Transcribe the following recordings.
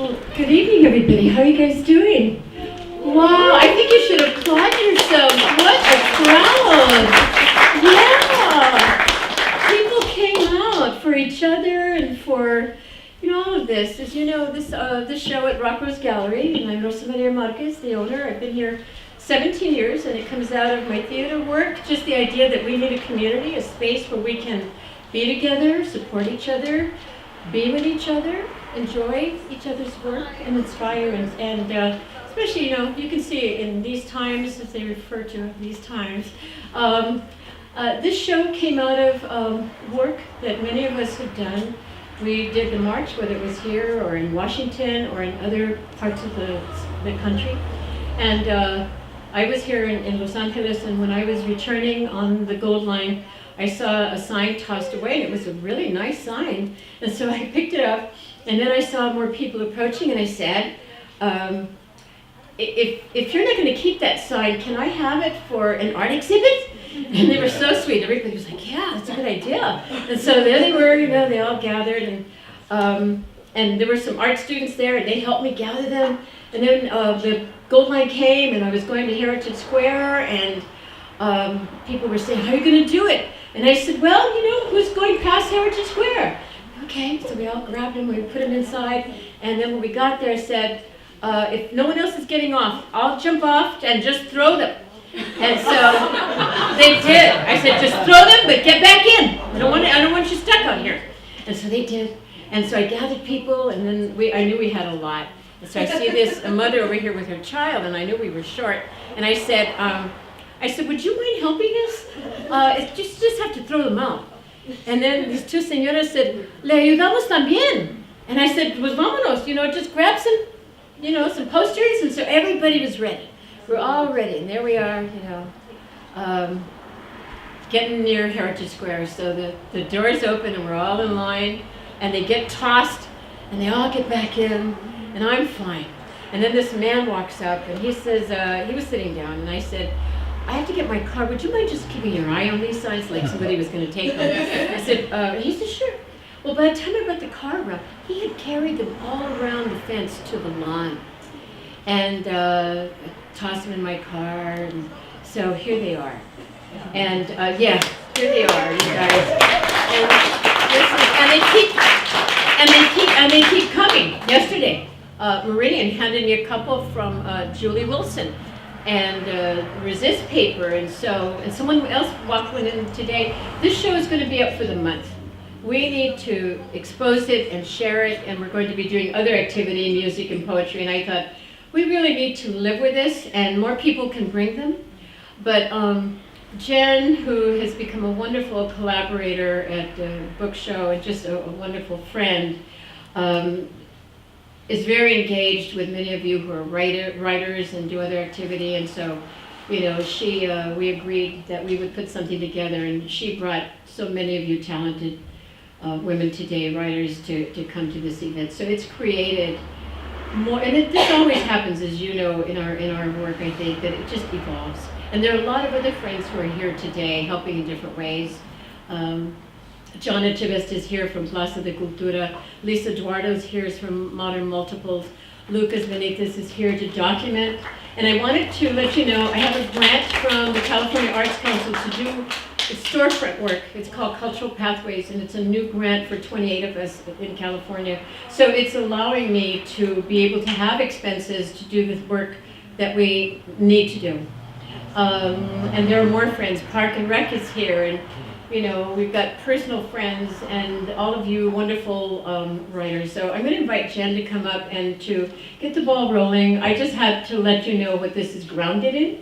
Well, good evening, everybody. How are you guys doing? Wow, I think you should applaud yourselves. What a crowd! Yeah, people came out for each other and for all of this. As you know, this show at Rock Rose Gallery, and I'm Rosa Maria Marquez, the owner. I've been here 17 years, and it comes out of my theater work. Just the idea that we need a community, a space where we can be together, support each other, be with each other, enjoy each other's work, and inspire. And especially, you can see in these times, as they refer to these times, this show came out of work that many of us have done. We did the march, whether it was here or in Washington or in other parts of the country. And I was here in Los Angeles, and when I was returning on the Gold Line, I saw a sign tossed away, and it was a really nice sign. And so I picked it up, and then I saw more people approaching, and I said, if you're not going to keep that sign, can I have it for an art exhibit? And they were so sweet. Everybody was like, yeah, that's a good idea. And so there they were, they all gathered, and there were some art students there, and they helped me gather them. And then the Gold Line came, and I was going to Heritage Square, and people were saying, how are you going to do it? And I said, well, who's going past Heritage Square? Okay, so we all grabbed him, we put him inside, and then when we got there, said, if no one else is getting off, I'll jump off and just throw them. And so they did. I said, just throw them, but get back in. I don't want you stuck out here. And so they did. And so I gathered people, and then I knew we had a lot. And so I see a mother over here with her child, and I knew we were short. And I said, would you mind helping us? Just have to throw them out. And then these two señoras said, le ayudamos también. And I said, pues vámonos, just grab some posters. And so everybody was ready. We're all ready. And there we are, getting near Heritage Square. So the doors open, and we're all in line. And they get tossed, and they all get back in. And I'm fine. And then this man walks up, and he says, he was sitting down, and I said, I have to get my car. Would you mind just keeping your eye on these signs, like somebody was going to take them? I said, he said, sure. Well, by the time I brought the car around, he had carried them all around the fence to the lawn. And tossed them in my car, and so here they are. And here they are, you guys. And they keep coming. Yesterday, Meridian handed me a couple from Julie Wilson and Resist paper, and someone else went in today. This show is going to be up for the month. We need to expose it and share it, and we're going to be doing other activity, music and poetry, and I thought, we really need to live with this, and more people can bring them. But Jen, who has become a wonderful collaborator at the book show and just a wonderful friend, is very engaged with many of you who are writers and do other activity. And so, we agreed that we would put something together, and she brought so many of you talented women today, writers, to come to this event. So it's created more, and this always happens, as you know, in our work, I think, that it just evolves. And there are a lot of other friends who are here today helping in different ways. John Echevest is here from Plaza de Cultura. Lisa Eduardo is here from Modern Multiples. Lucas Benitez is here to document. And I wanted to let you know, I have a grant from the California Arts Council to do storefront work. It's called Cultural Pathways, and it's a new grant for 28 of us in California. So it's allowing me to be able to have expenses to do the work that we need to do. And there are more friends. Park and Rec is here, and we've got personal friends and all of you wonderful writers. So I'm going to invite Jen to come up and to get the ball rolling. I just had to let you know what this is grounded in,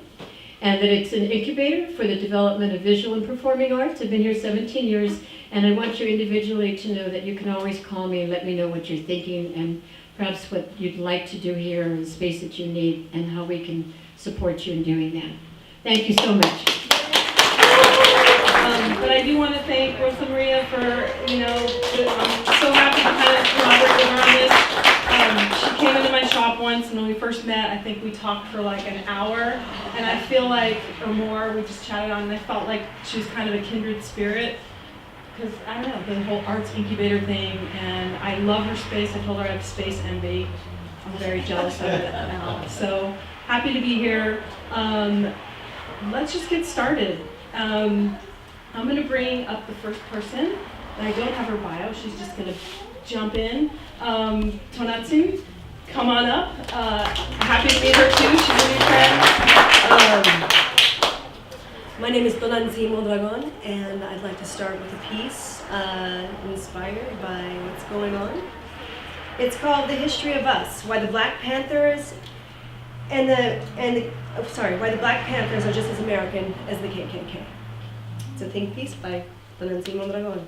and that it's an incubator for the development of visual and performing arts. I've been here 17 years, and I want you individually to know that you can always call me and let me know what you're thinking and perhaps what you'd like to do here and the space that you need and how we can support you in doing that. Thank you so much. But I do want to thank Rosa Maria for, I'm so happy to kind of collaborate with her on this. She came into my shop once, and when we first met, I think we talked for like an hour, and I feel like, or more, we just chatted on, and I felt like she was kind of a kindred spirit. because I don't know, the whole arts incubator thing, and I love her space. I told her I have space envy. I'm very jealous of it now. So happy to be here. Let's just get started. I'm going to bring up the first person. I don't have her bio. She's just going to jump in. Tonatsu, come on up. Happy to meet her too. She's a new friend. My name is Tonanzi Mondragon, and I'd like to start with a piece inspired by what's going on. It's called "The History of Us: Why the Black Panthers why the Black Panthers are just as American as the KKK." It's a think piece by Tonanzi Mondragon.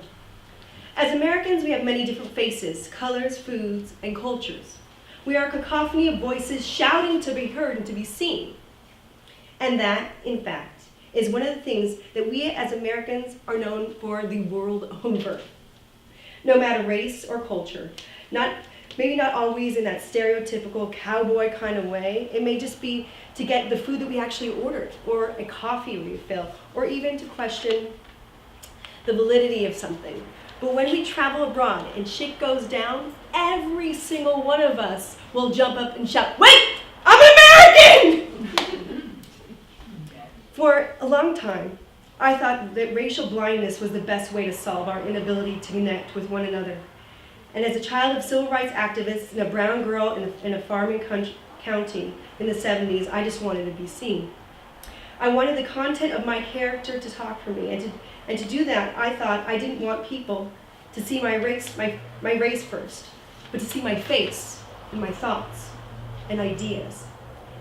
As Americans, we have many different faces, colors, foods, and cultures. We are a cacophony of voices shouting to be heard and to be seen. And that, in fact, is one of the things that we as Americans are known for the world over. No matter race or culture, maybe not always in that stereotypical cowboy kind of way. It may just be to get the food that we actually ordered, or a coffee refill, or even to question the validity of something. But when we travel abroad and shit goes down, every single one of us will jump up and shout, "Wait, I'm American!" For a long time, I thought that racial blindness was the best way to solve our inability to connect with one another. And as a child of civil rights activists and a brown girl in a farming county in the 70s, I just wanted to be seen. I wanted the content of my character to talk for me, and to do that, I thought I didn't want people to see my race first, but to see my face and my thoughts and ideas.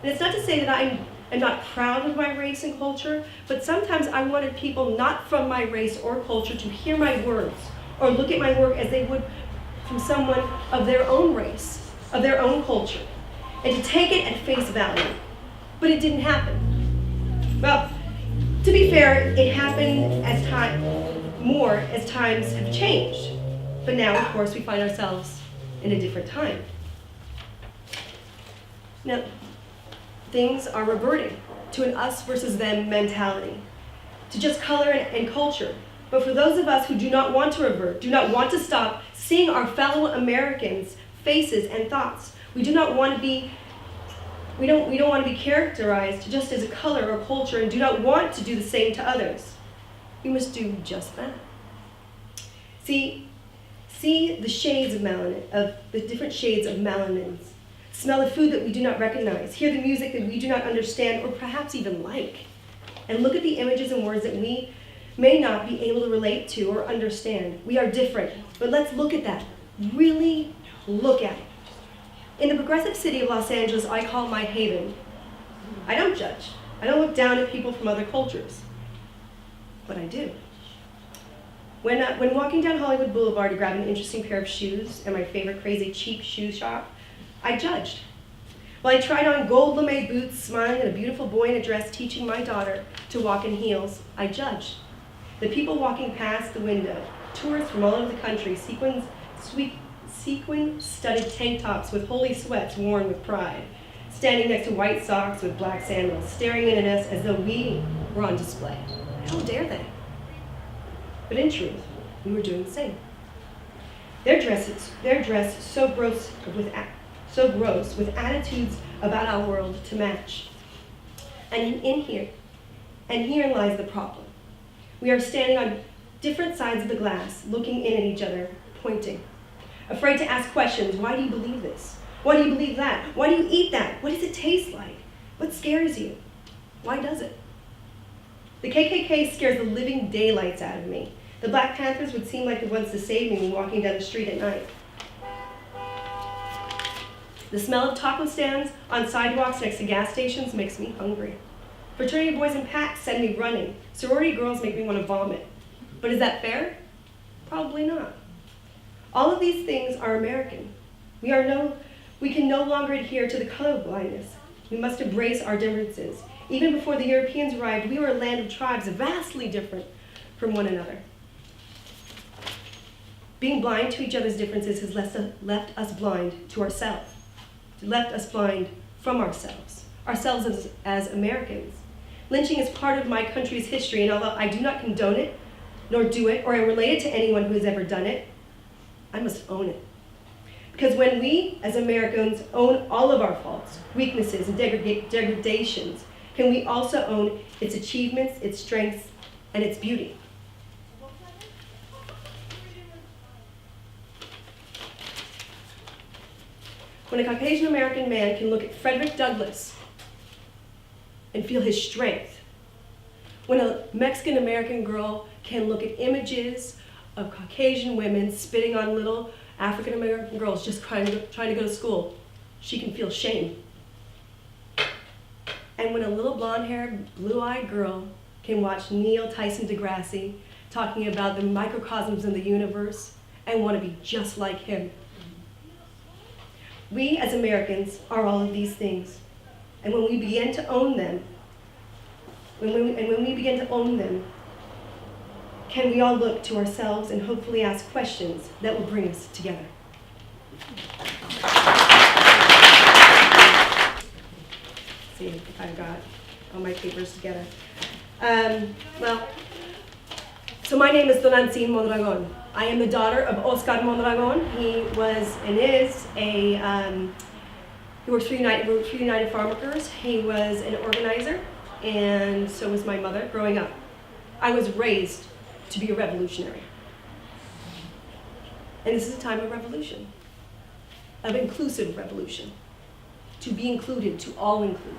And it's not to say that I'm not proud of my race and culture, but sometimes I wanted people not from my race or culture to hear my words or look at my work as they would from someone of their own race, of their own culture, and to take it at face value. But it didn't happen. Well, to be fair, it happened more as times have changed. But now, of course, we find ourselves in a different time. Now, things are reverting to an us versus them mentality, to just color and culture. But for those of us who do not want to revert, do not want to stop seeing our fellow Americans' faces and thoughts, we don't want to be characterized just as a color or culture, and do not want to do the same to others. We must do just that. See the shades of melanin, of the different shades of melanins. Smell the food that we do not recognize. Hear the music that we do not understand or perhaps even like. And look at the images and words that we may not be able to relate to or understand. We are different, but let's look at that. Really look at it. In the progressive city of Los Angeles, I call my haven. I don't judge. I don't look down at people from other cultures. But I do. When walking down Hollywood Boulevard to grab an interesting pair of shoes at my favorite crazy cheap shoe shop, I judged. While I tried on gold lame boots, smiling at a beautiful boy in a dress teaching my daughter to walk in heels, I judged. The people walking past the window, tourists from all over the country, sequin-studded tank tops with holy sweats worn with pride, standing next to white socks with black sandals, staring in at us as though we were on display. How dare they? But in truth, we were doing the same. Their dress so gross with attitudes about our world to match. And herein lies the problem. We are standing on different sides of the glass, looking in at each other, pointing. Afraid to ask questions. Why do you believe this? Why do you believe that? Why do you eat that? What does it taste like? What scares you? Why does it? The KKK scares the living daylights out of me. The Black Panthers would seem like the ones to save me when walking down the street at night. The smell of taco stands on sidewalks next to gas stations makes me hungry. Fraternity boys in packs send me running. Sorority girls make me want to vomit. But is that fair? Probably not. All of these things are American. We can no longer adhere to the color blindness. We must embrace our differences. Even before the Europeans arrived, we were a land of tribes vastly different from one another. Being blind to each other's differences has left us blind to ourselves. Left us blind from ourselves as Americans. Lynching is part of my country's history, and although I do not condone it, nor do it, or am related to anyone who has ever done it, I must own it. Because when we, as Americans, own all of our faults, weaknesses, and degradations, can we also own its achievements, its strengths, and its beauty? When a Caucasian American man can look at Frederick Douglass and feel his strength, when a Mexican American girl can look at images of Caucasian women spitting on little African American girls just trying to go to school, she can feel shame. And when a little blonde-haired, blue-eyed girl can watch Neil Tyson deGrasse talking about the microcosms of the universe and want to be just like him. We as Americans are all of these things. And when we begin to own them, when we begin to own them, can we all look to ourselves and hopefully ask questions that will bring us together? Let's see if I've got all my papers together. So my name is Donancin Mondragon. I am the daughter of Oscar Mondragon. He was and is he works for United Farm Workers. He was an organizer, and so was my mother growing up. I was raised to be a revolutionary. And this is a time of revolution, of inclusive revolution, to be included, to all include.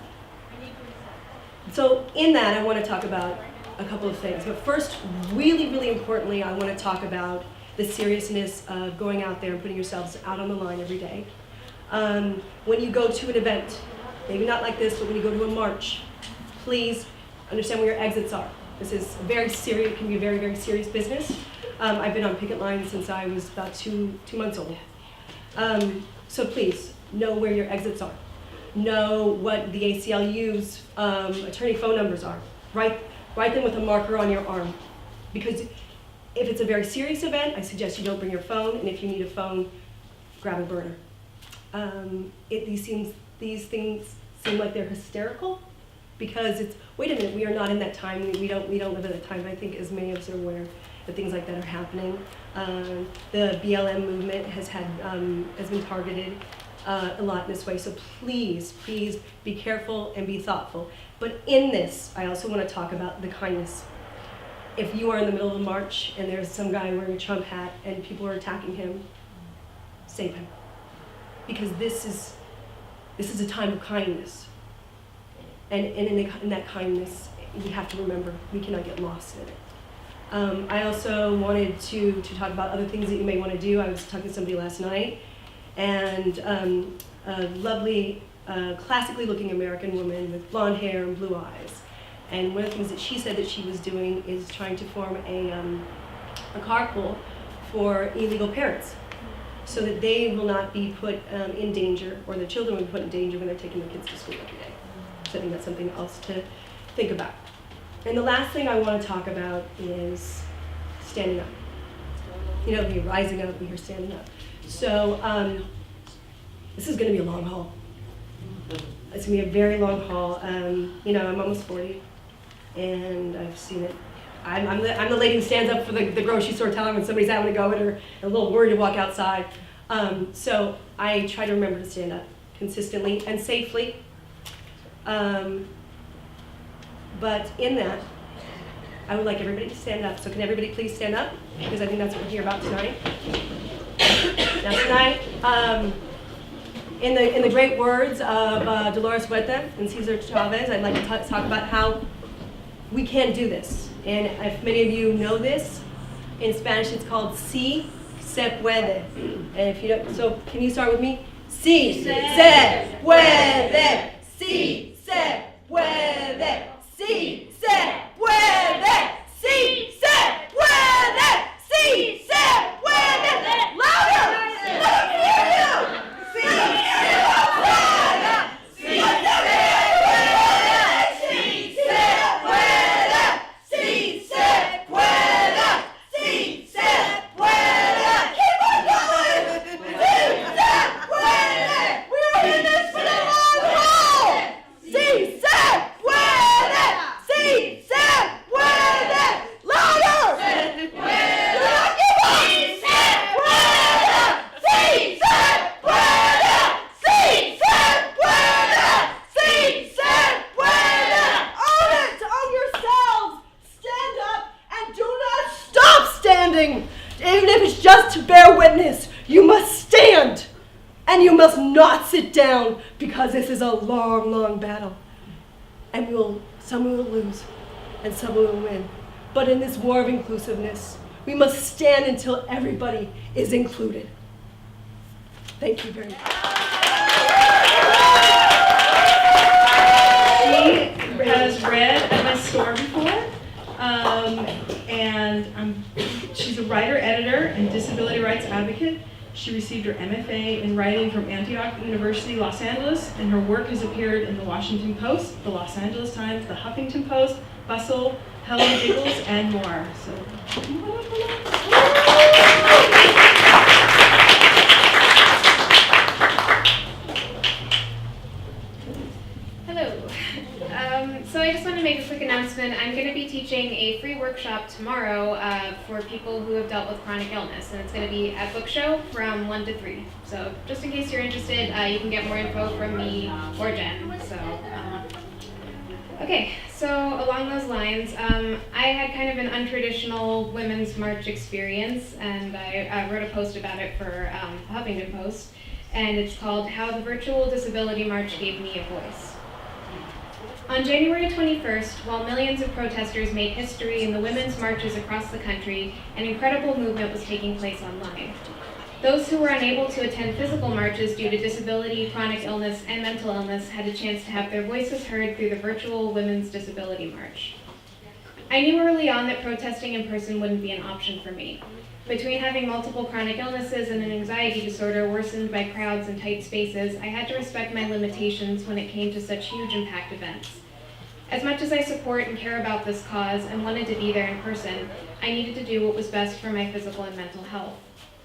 So in that, I want to talk about a couple of things. But first, really, really importantly, I want to talk about the seriousness of going out there and putting yourselves out on the line every day. When you go to an event, maybe not like this, but when you go to a march, please understand where your exits are. This is very serious, it can be a very, very serious business. I've been on picket lines since I was about two months old. So please, know where your exits are. Know what the ACLU's attorney phone numbers are. Write them with a marker on your arm. Because if it's a very serious event, I suggest you don't bring your phone, and if you need a phone, grab a burner. These things seem like they're hysterical, because it's, wait a minute, we are not in that time, we don't live in that time. I think as many of us are aware that things like that are happening. The BLM movement has been targeted a lot this way, so please be careful and be thoughtful. But in this, I also want to talk about the kindness. If you are in the middle of a march and there's some guy wearing a Trump hat and people are attacking him, save him. Because this is a time of kindness. And in that kindness, we have to remember, we cannot get lost in it. I also wanted to talk about other things that you may want to do. I was talking to somebody last night, and a lovely, classically looking American woman with blonde hair and blue eyes. And one of the things that she said that she was doing is trying to form a carpool for illegal parents, so that they will not be put in danger, or their children will be put in danger when they're taking their kids to school every day. So I think that's something else to think about. And the last thing I want to talk about is standing up. You know, you're rising up and you're standing up. So this is going to be a long haul. It's going to be a very long haul. You know, I'm almost 40, and I've seen it. I'm the lady who stands up for the grocery store telling when somebody's having to go in or a little worried to walk outside. So I try to remember to stand up consistently and safely. But in that, I would like everybody to stand up. So can everybody please stand up? Because I think that's what we're here about tonight. Now tonight, in the great words of Dolores Huerta and Cesar Chavez, I'd like to talk about how we can do this. And if many of you know this, in Spanish it's called Si se puede. And if you don't, so can you start with me? Si se puede. Si se puede. Si se puede. Si se puede. Si se puede. Louder! Let me hear you! Si se puede. Si se puede. Si se puede. Si se puede. Si se puede. Keep on going! Si se puede. We are in this for the long haul! Si se puede. not sit down because this is a long, long battle. And some will lose and some will win. But in this war of inclusiveness, we must stand until everybody is included. Thank you very much. She has read at my store before, and she's a writer, editor, and disability rights advocate. She received her MFA in writing from Antioch University, Los Angeles, and her work has appeared in the Washington Post, the Los Angeles Times, the Huffington Post, Bustle, Hello Giggles, and more. So, hello. So I just want to make a quick announcement. I'm going to be teaching a free workshop tomorrow for people who have dealt with chronic illness, and it's going to be at Book Show from 1 to 3. So just in case you're interested, you can get more info from me or Jen. Okay, so along those lines, I had kind of an untraditional Women's March experience, and I wrote a post about it for the Huffington Post, and it's called How the Virtual Disability March Gave Me a Voice. On January 21st, while millions of protesters made history in the women's marches across the country, an incredible movement was taking place online. Those who were unable to attend physical marches due to disability, chronic illness, and mental illness had a chance to have their voices heard through the virtual Women's Disability March. I knew early on that protesting in person wouldn't be an option for me. Between having multiple chronic illnesses and an anxiety disorder worsened by crowds and tight spaces, I had to respect my limitations when it came to such huge impact events. As much as I support and care about this cause and wanted to be there in person, I needed to do what was best for my physical and mental health.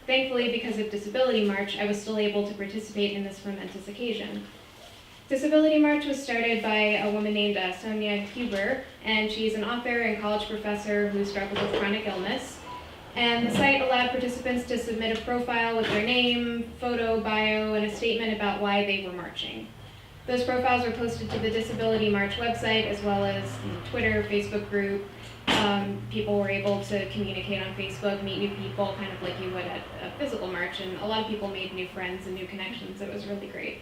Thankfully, because of Disability March, I was still able to participate in this momentous occasion. Disability March was started by a woman named Sonia Huber, and she's an author and college professor who struggled with chronic illness. And the site allowed participants to submit a profile with their name, photo, bio, and a statement about why they were marching. Those profiles were posted to the Disability March website as well as the Twitter, Facebook group. People were able to communicate on Facebook, meet new people, kind of like you would at a physical march, and a lot of people made new friends and new connections. It was really great.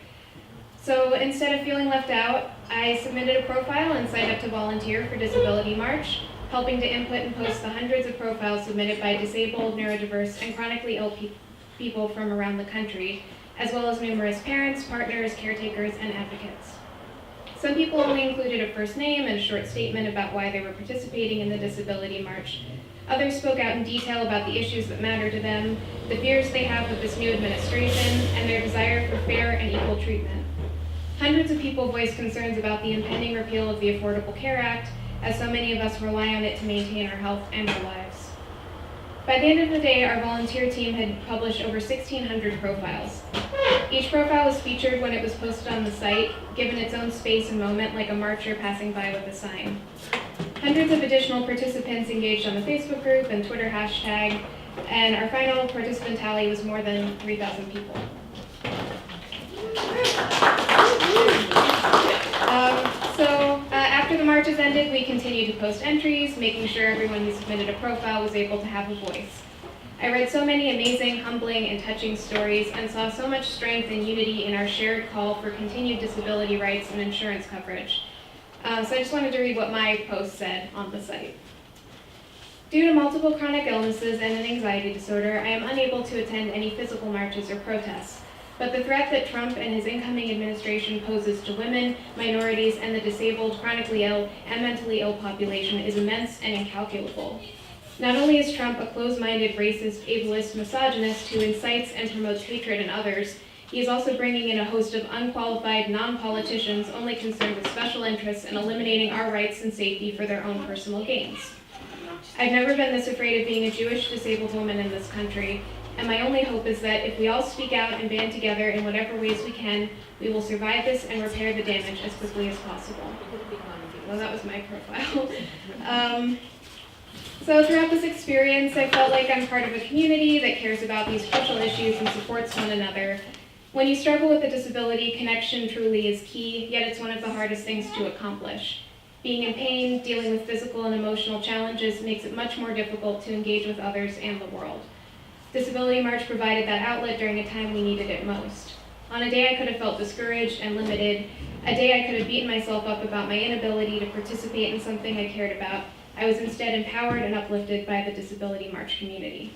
So instead of feeling left out, I submitted a profile and signed up to volunteer for Disability March, helping to input and post the hundreds of profiles submitted by disabled, neurodiverse, and chronically ill people from around the country, as well as numerous parents, partners, caretakers, and advocates. Some people only included a first name and a short statement about why they were participating in the Disability March. Others spoke out in detail about the issues that matter to them, the fears they have with this new administration, and their desire for fair and equal treatment. Hundreds of people voiced concerns about the impending repeal of the Affordable Care Act, as so many of us rely on it to maintain our health and our lives. By the end of the day, our volunteer team had published over 1,600 profiles. Each profile was featured when it was posted on the site, given its own space and moment like a marcher passing by with a sign. Hundreds of additional participants engaged on the Facebook group and Twitter hashtag, and our final participant tally was more than 3,000 people. After the marches ended, we continued to post entries, making sure everyone who submitted a profile was able to have a voice. I read so many amazing, humbling, and touching stories and saw so much strength and unity in our shared call for continued disability rights and insurance coverage. So I just wanted to read what my post said on the site. Due to multiple chronic illnesses and an anxiety disorder, I am unable to attend any physical marches or protests. But the threat that Trump and his incoming administration poses to women, minorities, and the disabled, chronically ill, and mentally ill population is immense and incalculable. Not only is Trump a closed-minded, racist, ableist, misogynist who incites and promotes hatred in others, he is also bringing in a host of unqualified non-politicians only concerned with special interests and eliminating our rights and safety for their own personal gains. I've never been this afraid of being a Jewish disabled woman in this country, and my only hope is that if we all speak out and band together in whatever ways we can, we will survive this and repair the damage as quickly as possible. Well, that was my profile. So throughout this experience, I felt like I'm part of a community that cares about these crucial issues and supports one another. When you struggle with a disability, connection truly is key, yet it's one of the hardest things to accomplish. Being in pain, dealing with physical and emotional challenges makes it much more difficult to engage with others and the world. Disability March provided that outlet during a time we needed it most. On a day I could have felt discouraged and limited, a day I could have beaten myself up about my inability to participate in something I cared about, I was instead empowered and uplifted by the Disability March community.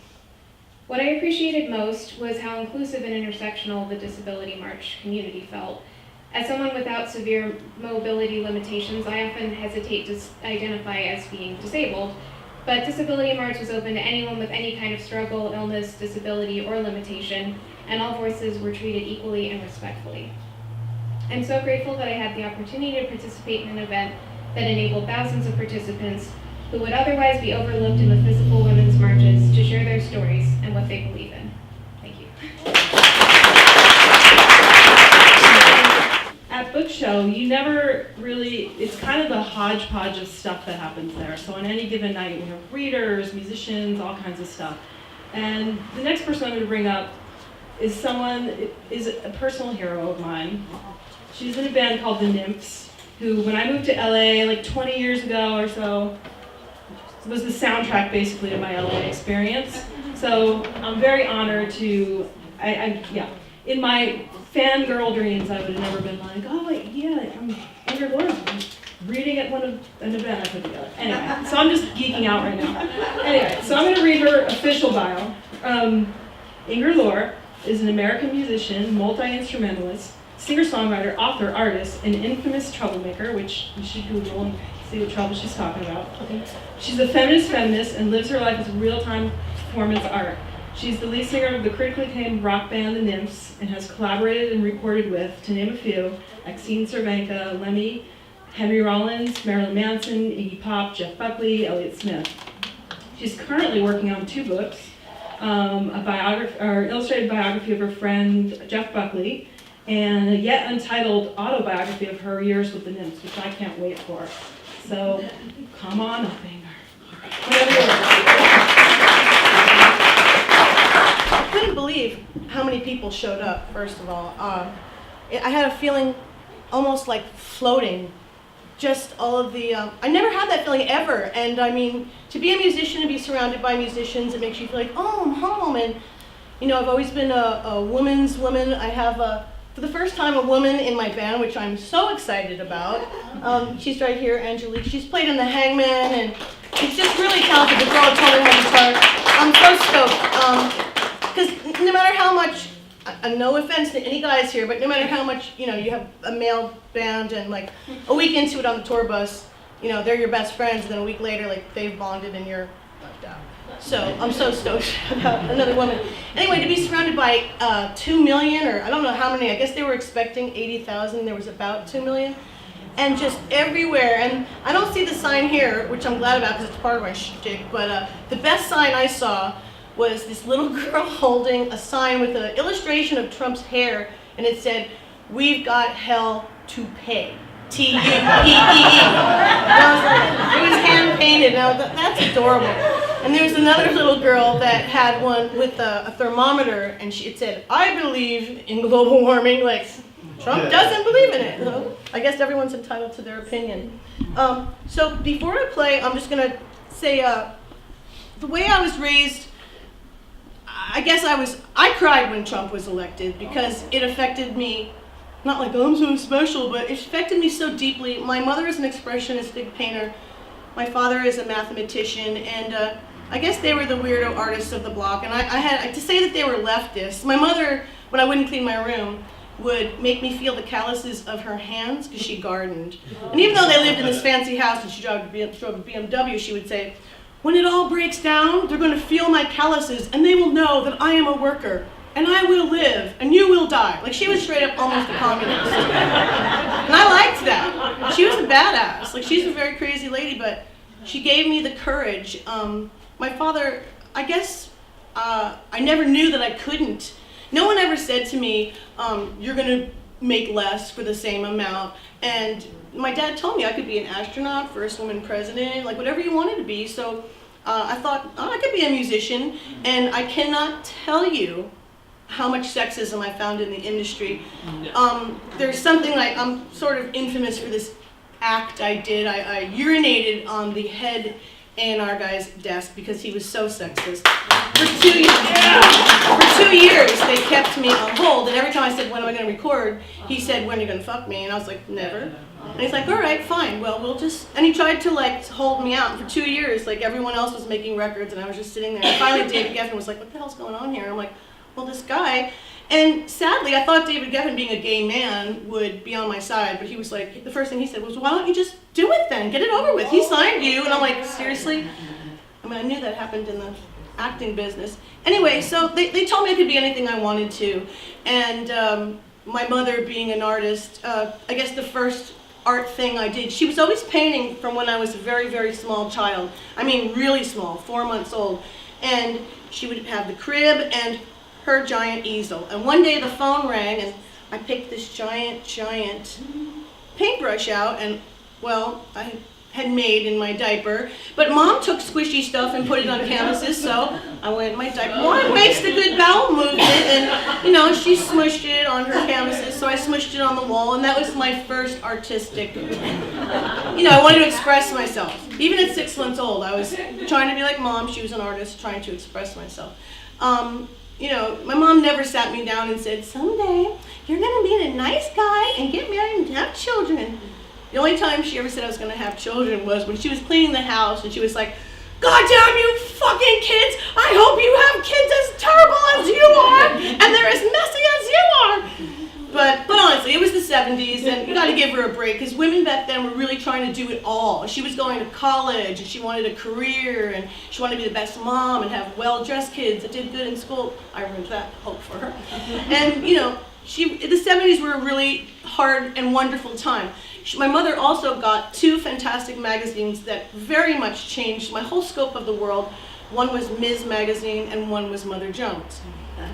What I appreciated most was how inclusive and intersectional the Disability March community felt. As someone without severe mobility limitations, I often hesitate to identify as being disabled, but Disability March was open to anyone with any kind of struggle, illness, disability, or limitation, and all voices were treated equally and respectfully. I'm so grateful that I had the opportunity to participate in an event that enabled thousands of participants who would otherwise be overlooked in the physical women's marches to share their stories and what they believe in. Thank you. At Book Show, you never really, it's kind of the hodgepodge of stuff that happens there. So on any given night, we have readers, musicians, all kinds of stuff. And the next person I'm going to bring up is a personal hero of mine. She's in a band called The Nymphs, who, when I moved to LA like 20 years ago or so, was the soundtrack basically to my LA experience. So I'm very honored to, in my fangirl dreams, I would have never been like, oh wait, yeah, I'm Inger Lord, reading at an event I put together. Anyway, so I'm just geeking out right now. Anyway, so I'm going to read her official bio. Inger Lore is an American musician, multi-instrumentalist, singer-songwriter, author, artist, and infamous troublemaker, which you should Google and see what trouble she's talking about. She's a feminist and lives her life as real-time performance art. She's the lead singer of the critically acclaimed rock band The Nymphs and has collaborated and recorded with, to name a few, Exene Cervenka, Lemmy, Henry Rollins, Marilyn Manson, Iggy Pop, Jeff Buckley, Elliott Smith. She's currently working on 2 books, illustrated biography of her friend Jeff Buckley, and a yet untitled autobiography of her years with the Nymphs, which I can't wait for. So, come on up, Inger. I couldn't believe how many people showed up, first of all. I had a feeling almost like floating. Just all of the, I never had that feeling ever. And I mean, to be a musician and be surrounded by musicians, it makes you feel like, oh, I'm home. And, you know, I've always been a woman's woman. I have, for the first time, a woman in my band, which I'm so excited about. She's right here, Angelique. She's played in The Hangman, and she's just really talented. The girl told me my guitar. I'm so stoked. Because no matter how much, no offense to any guys here, but no matter how much, you know, you have a male band and like a week into it on the tour bus, you know, they're your best friends, and then a week later, like, they've bonded and you're left out. So I'm so stoked about another woman. Anyway, to be surrounded by 2 million, or I don't know how many, I guess they were expecting 80,000, there was about 2 million, and just everywhere. And I don't see the sign here, which I'm glad about because it's part of my shtick, but the best sign I saw was this little girl holding a sign with an illustration of Trump's hair, and it said, "We've got hell to pay." T-U-P-E-E. It was hand painted. Now that's adorable. And there was another little girl that had one with a thermometer, and it said, "I believe in global warming." Like, Trump doesn't believe in it. So I guess everyone's entitled to their opinion. So before I play, I'm just gonna say the way I was raised. I guess I cried when Trump was elected because it affected me, not like, oh, I'm so special, but it affected me so deeply. My mother is an expressionistic painter. My father is a mathematician, and I guess they were the weirdo artists of the block, and I had to say that they were leftists. My mother, when I wouldn't clean my room, would make me feel the calluses of her hands because she gardened. And even though they lived in this fancy house and she drove a BMW, she would say, "When it all breaks down, they're going to feel my calluses and they will know that I am a worker and I will live and you will die." Like, she was straight up almost a communist. And I liked that. She was a badass. Like, she's a very crazy lady, but she gave me the courage. My father, I guess, I never knew that I couldn't. No one ever said to me, you're going to make less for the same amount. And my dad told me I could be an astronaut, first woman president, like whatever you wanted to be. So I thought, oh, I could be a musician. And I cannot tell you how much sexism I found in the industry. There's something like, I'm sort of infamous for this act I did. I urinated on the head A&R guy's desk because he was so sexist. For 2 years, for 2 years, they kept me on hold, and every time I said, when am I going to record, he said, when are you going to fuck me? And I was like, never. And he's like, all right, fine, well, we'll just, and he tried to like hold me out. And for 2 years, like everyone else was making records, and I was just sitting there. And finally, David Geffen was like, what the hell's going on here? And I'm like, well, this guy. And sadly, I thought David Geffen, being a gay man, would be on my side, but he was like, the first thing he said was, why don't you just do it then? Get it over with. He signed you. And I'm like, seriously? I mean, I knew that happened in the acting business. Anyway, so they told me I could be anything I wanted to. And my mother, being an artist, I guess the first art thing I did, she was always painting from when I was a very, very small child. I mean, really small, 4 months old. And she would have the crib and her giant easel. And one day the phone rang and I picked this giant paintbrush out, and well, I had made in my diaper, but Mom took squishy stuff and put it on canvases, so I went in my diaper. One makes the good bowel movement, and you know, she smushed it on her canvases, so I smushed it on the wall, and that was my first artistic, you know, I wanted to express myself. Even at 6 months old, I was trying to be like Mom. She was an artist, trying to express myself. You know, my mom never sat me down and said, someday you're going to meet a nice guy and get married and have children. The only time she ever said I was going to have children was when she was cleaning the house, and she was like, God damn you fucking kids, I hope you have kids as terrible as you are and they're as messy as you are. But honestly, it was the 70s, and you got to give her a break, because women back then were really trying to do it all. She was going to college, and she wanted a career, and she wanted to be the best mom and have well-dressed kids that did good in school. I ruined that hope for her. And you know, the 70s were a really hard and wonderful time. My mother also got 2 fantastic magazines that very much changed my whole scope of the world. One was Ms. Magazine, and one was Mother Jones.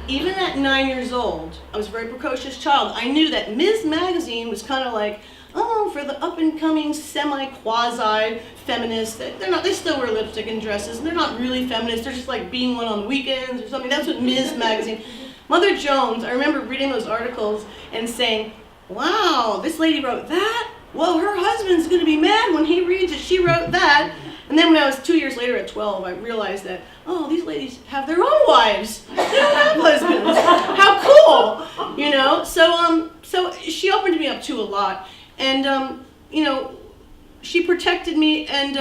Even at 9 years old, I was a very precocious child. I knew that Ms. Magazine was kind of like, oh, for the up-and-coming semi-quasi feminists. They still wear lipstick and dresses, and they're not really feminists. They're just like being one on the weekends or something. That's what Ms. Magazine. Mother Jones, I remember reading those articles and saying, wow, this lady wrote that? Well, her husband's going to be mad when he reads that she wrote that. And then when I was 2 years later at 12, I realized that, oh, these ladies have their own wives. They don't have husbands. How cool, you know? So she opened me up to a lot. And, you know, she protected me, and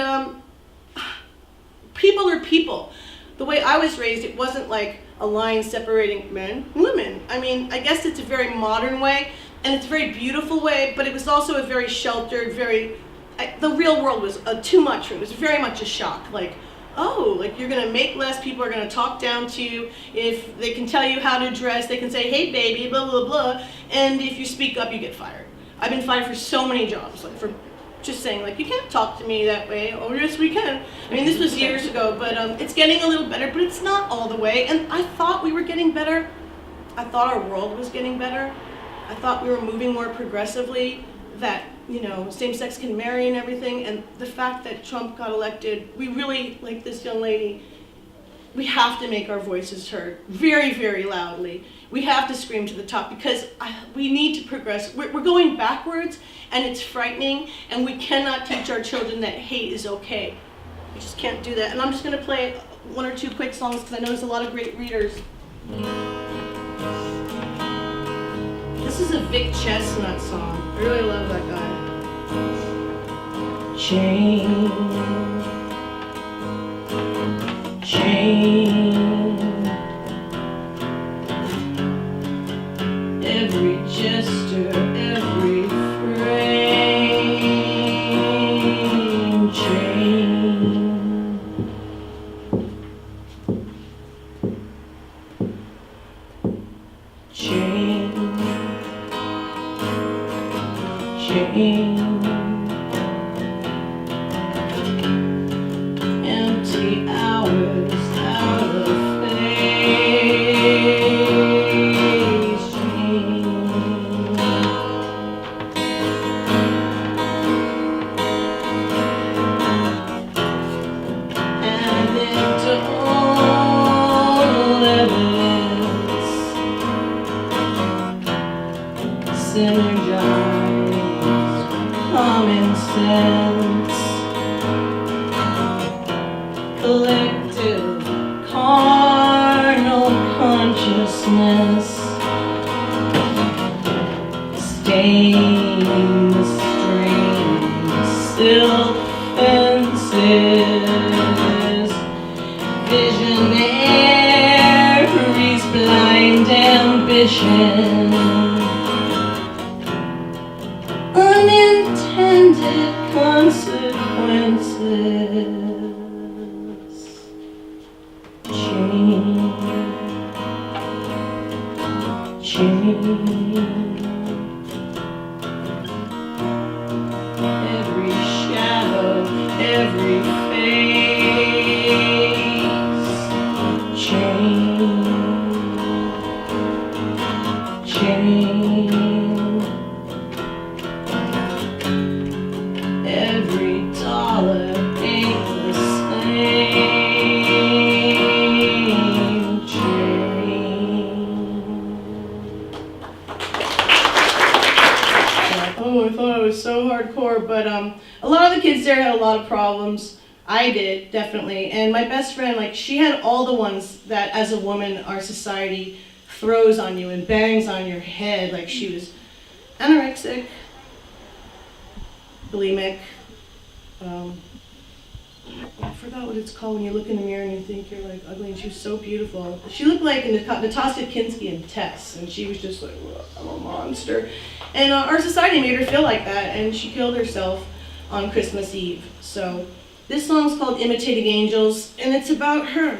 people are people. The way I was raised, it wasn't like a line separating men and women. I mean, I guess it's a very modern way, and it's a very beautiful way, but it was also a very sheltered, the real world was too much for me. It was very much a shock. Like, oh, like you're gonna make less, people are gonna talk down to you. If they can tell you how to dress, they can say, hey baby, blah, blah, blah. And if you speak up, you get fired. I've been fired for so many jobs, like for just saying, like, you can't talk to me that way. Oh, yes, we can. I mean, this was years ago, but it's getting a little better, but it's not all the way. And I thought we were getting better. I thought our world was getting better. I thought we were moving more progressively, that, you know, same-sex can marry and everything. And the fact that Trump got elected, we really, like this young lady, we have to make our voices heard very, very loudly. We have to scream to the top, because we need to progress. We're going backwards, and it's frightening, and we cannot teach our children that hate is okay. We just can't do that. And I'm just going to play 1 or 2 quick songs, because I know there's a lot of great readers. This is a Vic Chestnut song. I really love that guy. Change, every gesture, every frame, change. Empty hours out of face, and into all evidence, synergize common sense. collective carnal consciousness stain the strange silk fences, visionaries blind ambition, unintended consequences, change. Every shadow, every face, change. Every dollar ain't the same. Change. Oh, I thought I was so hardcore, but a lot of the kids there had a lot of problems. I did, definitely. And my best friend, like, she had all the ones that, as a woman, our society throws on you and bangs on your head. Like, she was anorexic, bulimic. I forgot what it's called when you look in the mirror and you think you're like ugly, and she was so beautiful. She looked like Natasha Kinski and Tess, and she was just like, I'm a monster. And our society made her feel like that, and she killed herself on Christmas Eve. So this song's called Imitating Angels, and it's about her.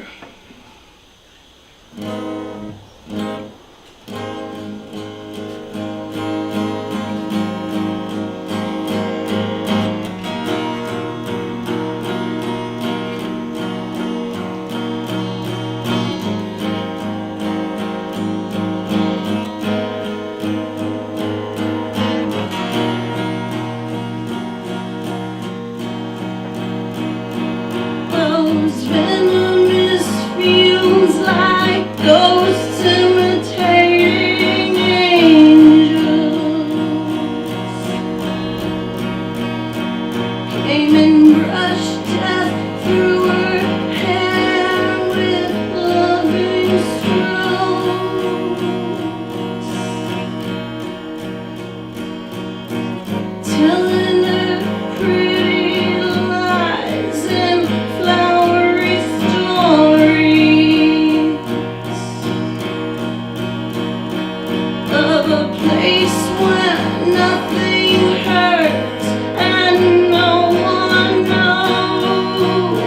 Those venomous fields like ghosts imitating angels came and brushed death through her hair with loving strokes, telling her pretty lies and flowery stories of a place where nothing hurts and no one knows.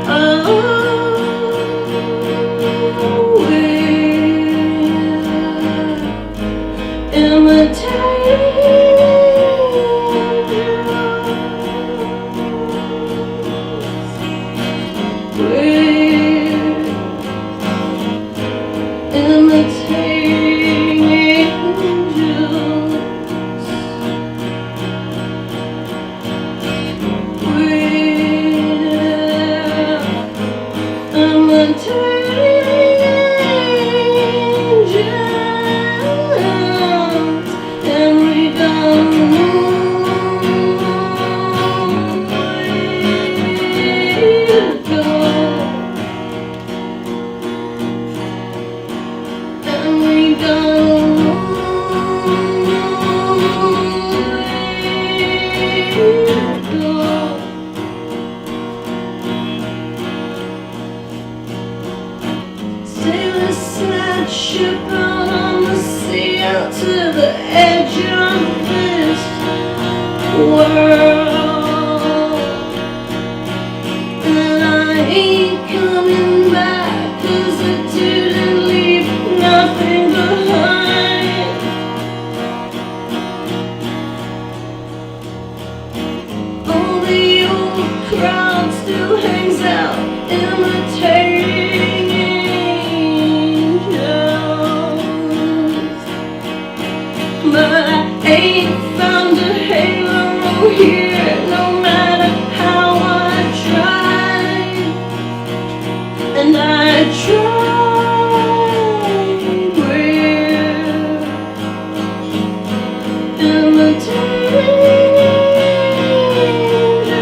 Oh, we're imitating. Imitating angels. Imitating angels. And we don't go. And we don't go. Sailors set ship out on the sea out to the edge of this world. And I ain't coming back 'cause it didn't leave nothing behind. All the old crowd still hangs out, imitating angels. But I ain't found a halo here, no matter how I try. And I tried. We're imitating angels.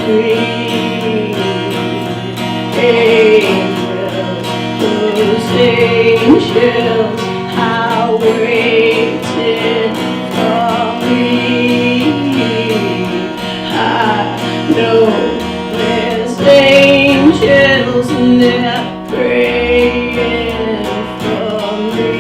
sweet angels, those angels how waited for me. I know there's angels there praying for me.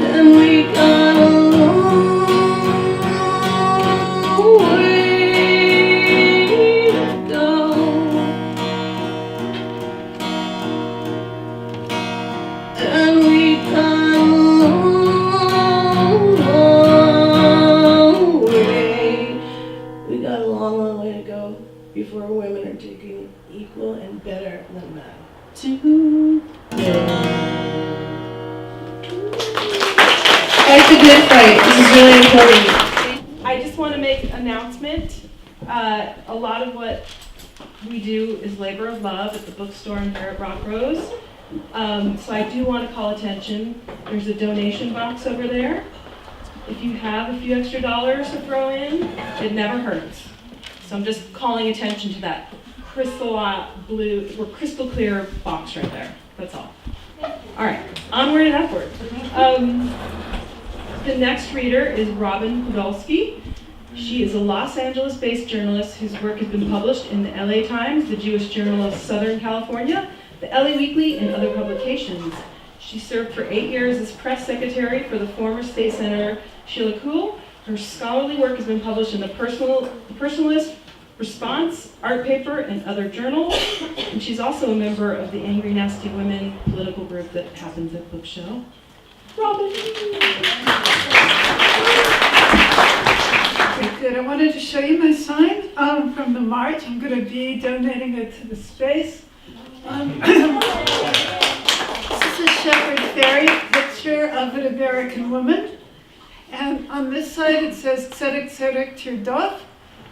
And we got a long way to go. And we got a long way to go. And we got a long way. We got a long way to go before women are taken equal and better than men. Fight the good fight. This is really important. I just want to make an announcement. A lot of what we do is labor of love at the bookstore in here at Rock Rose. So I do want to call attention. There's a donation box over there. If you have a few extra dollars to throw in, it never hurts. So I'm just calling attention to that crystal blue or crystal clear box right there. That's all. All right, onward and upward. The next reader is Robin Podolsky. She is a Los Angeles-based journalist whose work has been published in the LA Times, the Jewish Journal of Southern California, the LA Weekly, and other publications. She served for 8 years as press secretary for the former state senator Sheila Kuhl. Her scholarly work has been published in the Personalist, Response, Art Paper, and other journals. And she's also a member of the Angry Nasty Women political group that happens at Book Show. Robin! Okay, good. I wanted to show you my sign from the march. I'm going to be donating it to the space. This is a Shepherd Ferry picture of an American woman. And on this side it says Tzedek Tzedek Tirdof,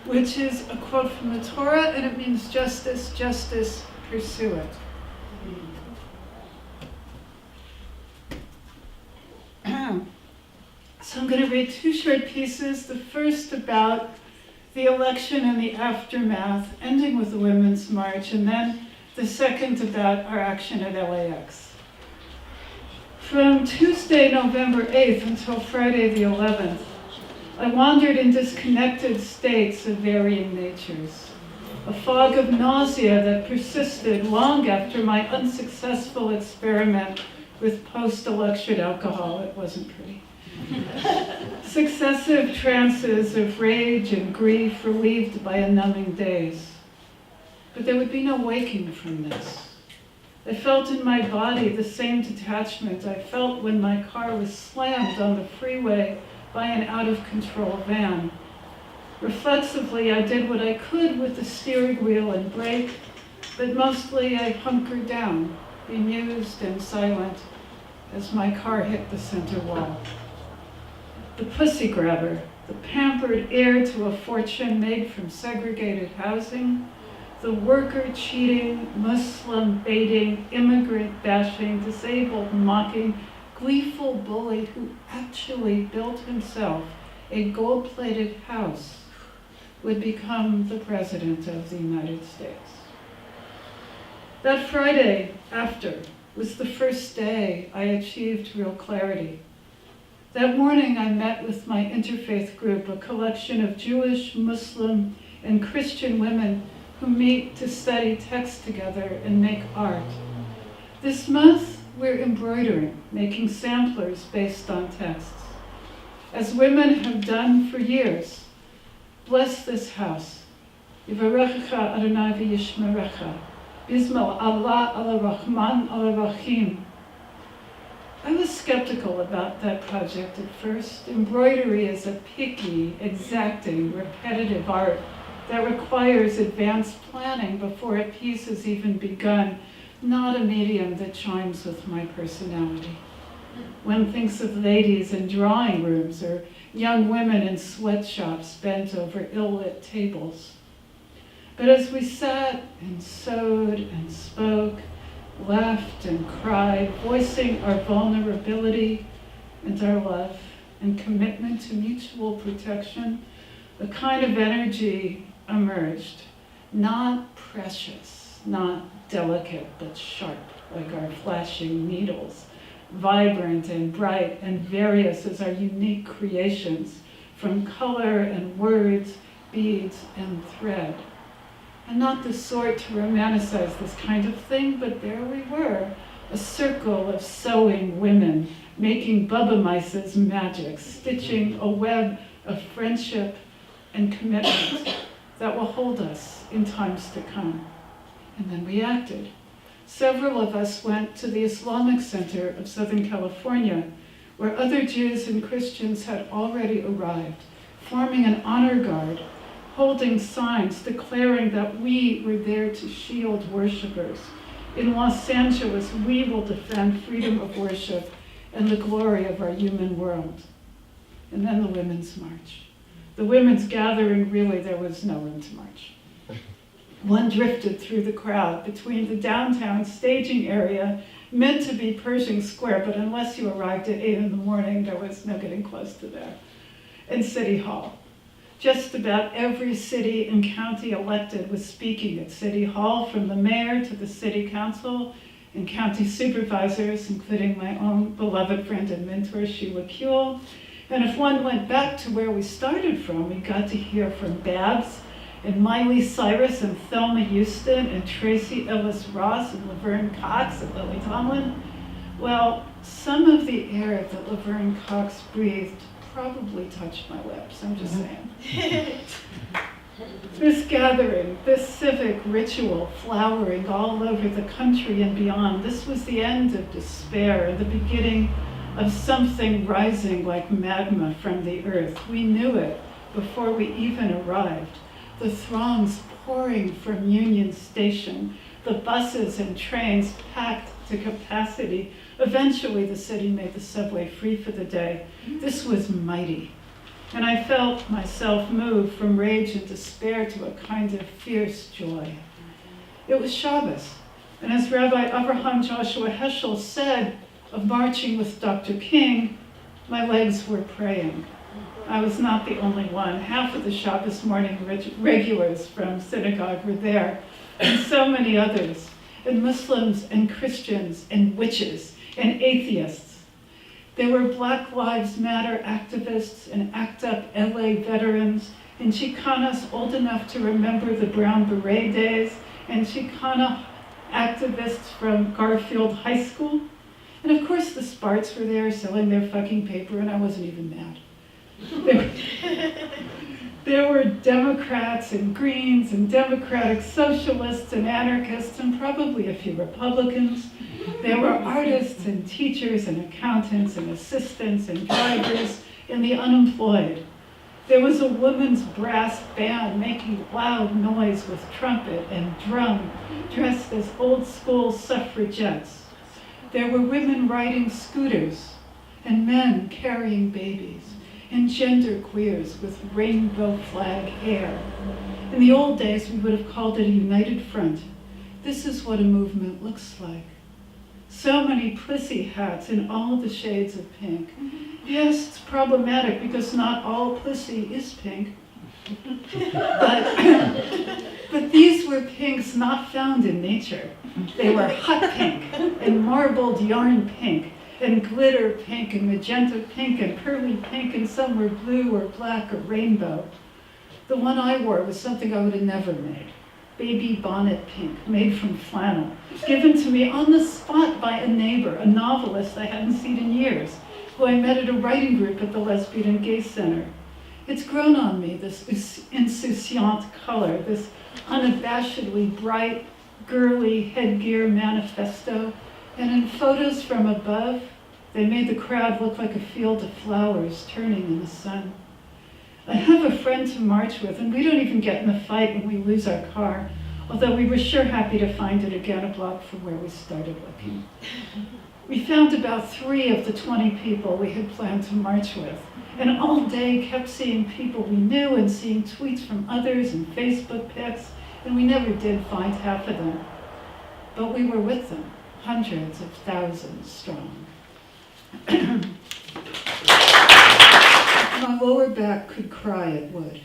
which is a quote from the Torah, and it means justice, justice, pursue it. So I'm going to read 2 short pieces. The first about the election and the aftermath, ending with the Women's March, and then the second about our action at LAX. From Tuesday, November 8th until Friday the 11th, I wandered in disconnected states of varying natures. A fog of nausea that persisted long after my unsuccessful experiment with post-election alcohol. It wasn't pretty. Successive trances of rage and grief relieved by a numbing daze. But there would be no waking from this. I felt in my body the same detachment I felt when my car was slammed on the freeway by an out-of-control van. Reflexively, I did what I could with the steering wheel and brake, but mostly I hunkered down, bemused and silent, as my car hit the center wall. The pussy grabber, the pampered heir to a fortune made from segregated housing, the worker-cheating, Muslim-baiting, immigrant-bashing, disabled mocking, gleeful bully who actually built himself a gold-plated house would become the President of the United States. That Friday after was the first day I achieved real clarity. That morning I met with my interfaith group, a collection of Jewish, Muslim, and Christian women who meet to study text together and make art. This month, we're embroidering, making samplers based on texts. As women have done for years, bless this house, Yivarechecha Adonai v'yishmerecha. Bismillah Allah al-Rahman al-Rahim. I was skeptical about that project at first. Embroidery is a picky, exacting, repetitive art that requires advanced planning before a piece has even begun, not a medium that chimes with my personality. One thinks of ladies in drawing rooms or young women in sweatshops bent over ill-lit tables. But as we sat and sewed and spoke, laughed and cried, voicing our vulnerability and our love and commitment to mutual protection, a kind of energy emerged, not precious, not delicate, but sharp, like our flashing needles, vibrant and bright and various as our unique creations from color and words, beads and thread. And not the sort to romanticize this kind of thing, but there we were, a circle of sewing women, making Bubba Mice's magic, stitching a web of friendship and commitment that will hold us in times to come. And then we acted. Several of us went to the Islamic Center of Southern California, where other Jews and Christians had already arrived, forming an honor guard, holding signs declaring that we were there to shield worshipers. In Los Angeles, we will defend freedom of worship and the glory of our human world. And then the Women's March. The women's gathering, really, there was no room to march. One drifted through the crowd between the downtown staging area, meant to be Pershing Square, but unless you arrived at 8 in the morning, there was no getting close to there, and City Hall. Just about every city and county elected was speaking at City Hall, from the mayor to the city council and county supervisors, including my own beloved friend and mentor, Sheila Kuehl. And if one went back to where we started from, we got to hear from Babs and Miley Cyrus and Thelma Houston and Tracy Ellis Ross and Laverne Cox and Lily Tomlin. Well, some of the air that Laverne Cox breathed probably touched my lips, I'm just saying. This gathering, this civic ritual flowering all over the country and beyond, this was the end of despair and the beginning of something rising like magma from the earth. We knew it before we even arrived. The throngs pouring from Union Station, the buses and trains packed to capacity. Eventually, the city made the subway free for the day. This was mighty. And I felt myself move from rage and despair to a kind of fierce joy. It was Shabbos. And as Rabbi Abraham Joshua Heschel said of marching with Dr. King, my legs were praying. I was not the only one. Half of the Shabbos morning regulars from synagogue were there, and so many others, and Muslims and Christians and witches and atheists. There were Black Lives Matter activists and ACT UP LA veterans and Chicanas old enough to remember the Brown Beret days and Chicana activists from Garfield High School. And of course the Sparts were there selling their fucking paper, and I wasn't even mad. There were Democrats and Greens and Democratic Socialists and anarchists and probably a few Republicans. There were artists and teachers and accountants and assistants and drivers and the unemployed. There was a women's brass band making loud noise with trumpet and drum, dressed as old school suffragettes. There were women riding scooters and men carrying babies, and gender queers with rainbow flag hair. In the old days, we would have called it a united front. This is what a movement looks like. So many pussy hats in all the shades of pink. Yes, it's problematic because not all pussy is pink. But these were pinks not found in nature. They were hot pink and marbled yarn pink and glitter pink and magenta pink and pearly pink, and some were blue or black or rainbow. The one I wore was something I would have never made. Baby bonnet pink, made from flannel, given to me on the spot by a neighbor, a novelist I hadn't seen in years, who I met at a writing group at the Lesbian and Gay Center. It's grown on me, this insouciant color, this unabashedly bright, girly headgear manifesto, and in photos from above, they made the crowd look like a field of flowers turning in the sun. I have a friend to march with, and we don't even get in a fight when we lose our car, although we were sure happy to find it again a block from where we started looking. We found about 3 of the 20 people we had planned to march with, and all day kept seeing people we knew and seeing tweets from others and Facebook pics, and we never did find half of them. But we were with them, hundreds of thousands strong. My lower back could cry, it would.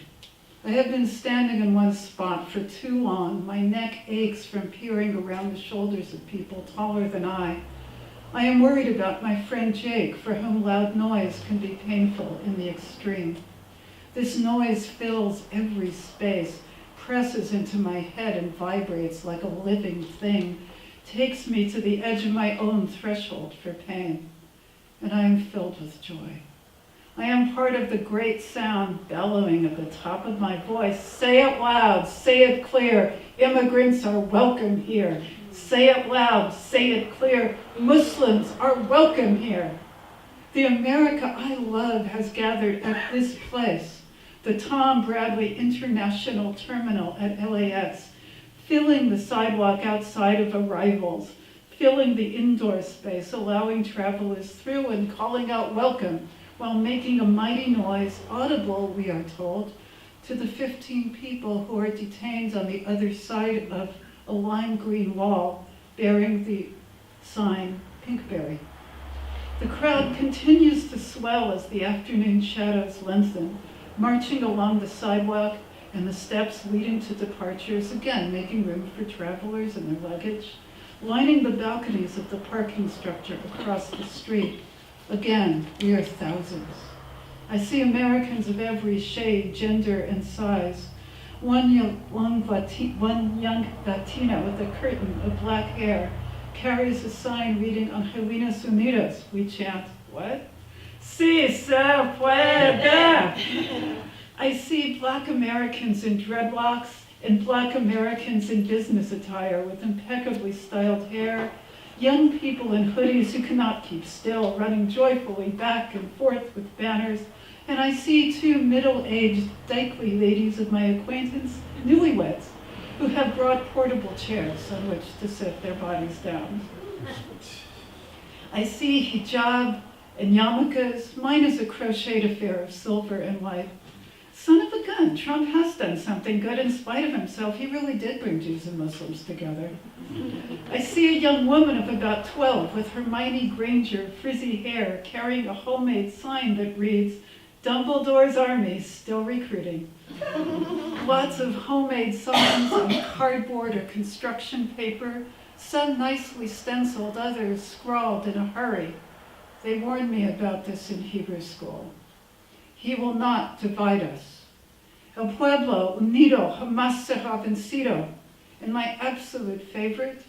I have been standing in one spot for too long. My neck aches from peering around the shoulders of people taller than I. I am worried about my friend Jake, for whom loud noise can be painful in the extreme. This noise fills every space, presses into my head and vibrates like a living thing, takes me to the edge of my own threshold for pain. And I am filled with joy. I am part of the great sound bellowing at the top of my voice. Say it loud, say it clear. Immigrants are welcome here. Say it loud, say it clear. Muslims are welcome here. The America I love has gathered at this place, the Tom Bradley International Terminal at LAX, filling the sidewalk outside of arrivals, filling the indoor space, allowing travelers through and calling out welcome, while making a mighty noise, audible, we are told, to the 15 people who are detained on the other side of a lime green wall bearing the sign Pinkberry. The crowd continues to swell as the afternoon shadows lengthen, marching along the sidewalk and the steps leading to departures, again making room for travelers and their luggage, lining the balconies of the parking structure across the street. Again, we are thousands. I see Americans of every shade, gender, and size. One young Latina with a curtain of black hair carries a sign reading Angelinas Unidas. We chant, what? Si se puede. I see Black Americans in dreadlocks and Black Americans in business attire with impeccably styled hair, young people in hoodies who cannot keep still, running joyfully back and forth with banners. And I see 2 middle-aged, dykely ladies of my acquaintance, newlyweds, who have brought portable chairs on which to sit their bodies down. I see hijab and yarmulkes. Mine is a crocheted affair of silver and white. Son of a gun, Trump has done something good in spite of himself. He really did bring Jews and Muslims together. I see a young woman of about 12 with Hermione Granger frizzy hair carrying a homemade sign that reads, Dumbledore's Army still recruiting. Lots of homemade signs on cardboard or construction paper, some nicely stenciled, others scrawled in a hurry. They warned me about this in Hebrew school. He will not divide us. El pueblo unido jamás será vencido. And my absolute favorite,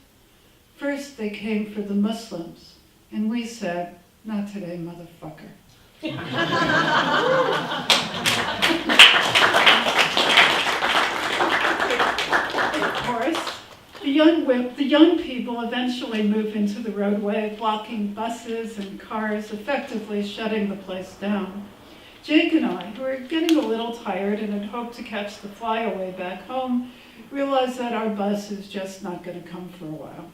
first they came for the Muslims, and we said, not today, motherfucker. Of course, the young people eventually move into the roadway, blocking buses and cars, effectively shutting the place down. Jake and I, who are getting a little tired and had hoped to catch the flyaway back home, realized that our bus is just not going to come for a while.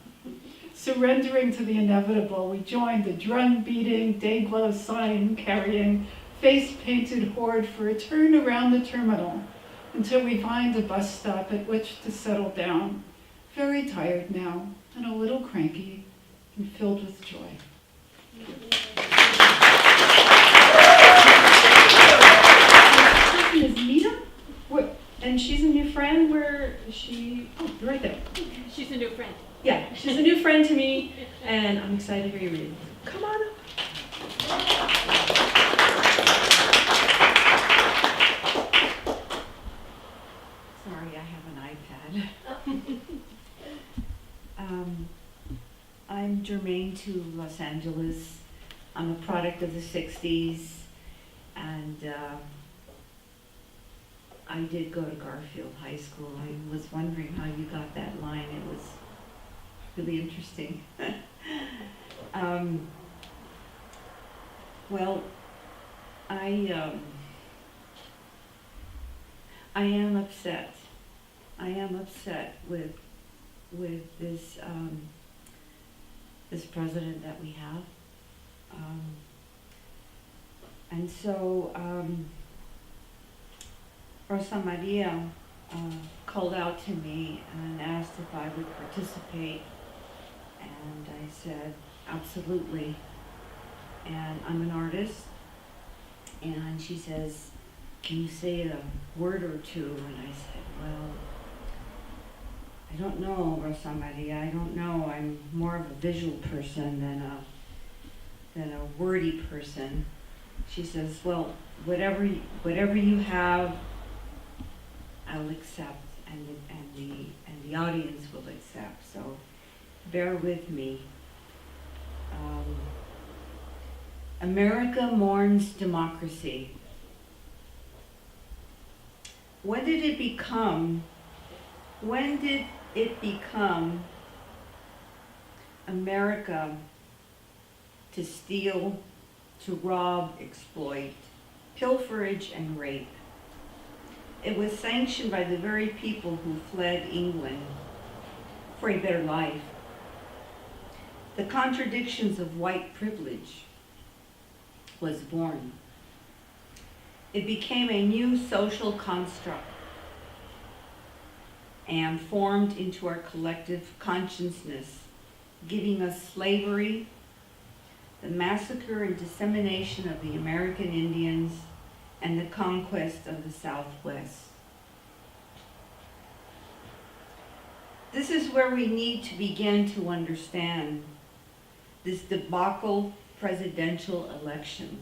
Surrendering to the inevitable, we joined the drum-beating, day-glow sign-carrying, face-painted horde for a turn around the terminal until we find a bus stop at which to settle down, very tired now and a little cranky and filled with joy. Is Nita? What? And she's a new friend. Where is she? Oh, right there. She's a new friend. Yeah, she's a new friend to me, and I'm excited to hear you read. Come on up. Sorry, I have an iPad. I'm germane to Los Angeles. I'm a product of the 60s, and I did go to Garfield High School. I was wondering how you got that line. It was really interesting. Well, I am upset. I am upset with this this president that we have, and so Rosa Maria called out to me and asked if I would participate, and I said absolutely. And I'm an artist, and she says, "Can you say a word or two?" And I said, "Well, I don't know, Rosa Maria, I don't know. I'm more of a visual person than a wordy person." She says, "Well, whatever you have, I'll accept, and the audience will accept. So bear with me." America mourns democracy. When did it become America to steal, to rob, exploit, pilferage, and rape? It was sanctioned by the very people who fled England for a better life. The contradictions of white privilege was born. It became a new social construct and formed into our collective consciousness, giving us slavery, the massacre and dissemination of the American Indians, and the conquest of the Southwest. This is where we need to begin to understand this debacle presidential election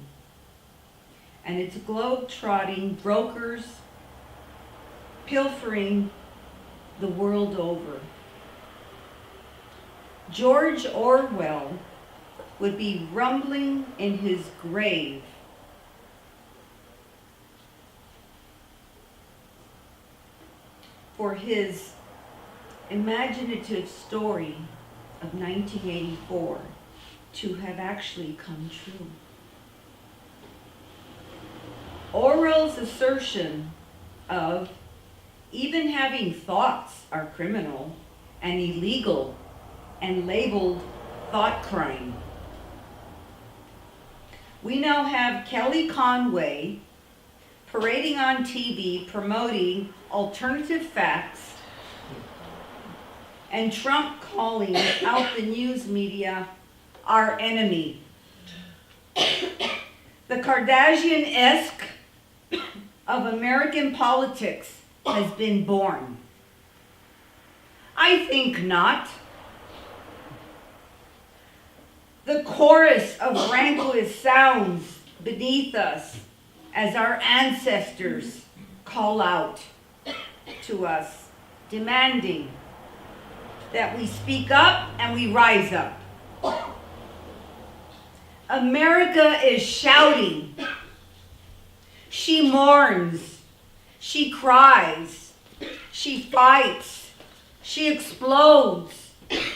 and its globe-trotting brokers pilfering the world over. George Orwell would be rumbling in his grave for his imaginative story of 1984 to have actually come true. Orwell's assertion of even having thoughts are criminal and illegal and labeled thought crime. We now have Kelly Conway parading on TV promoting alternative facts, and Trump calling out the news media our enemy. The Kardashian-esque of American politics has been born. I think not. The chorus of rancorous sounds beneath us as our ancestors call out to us, demanding that we speak up and we rise up. America is shouting. She mourns. She cries. She fights. She explodes.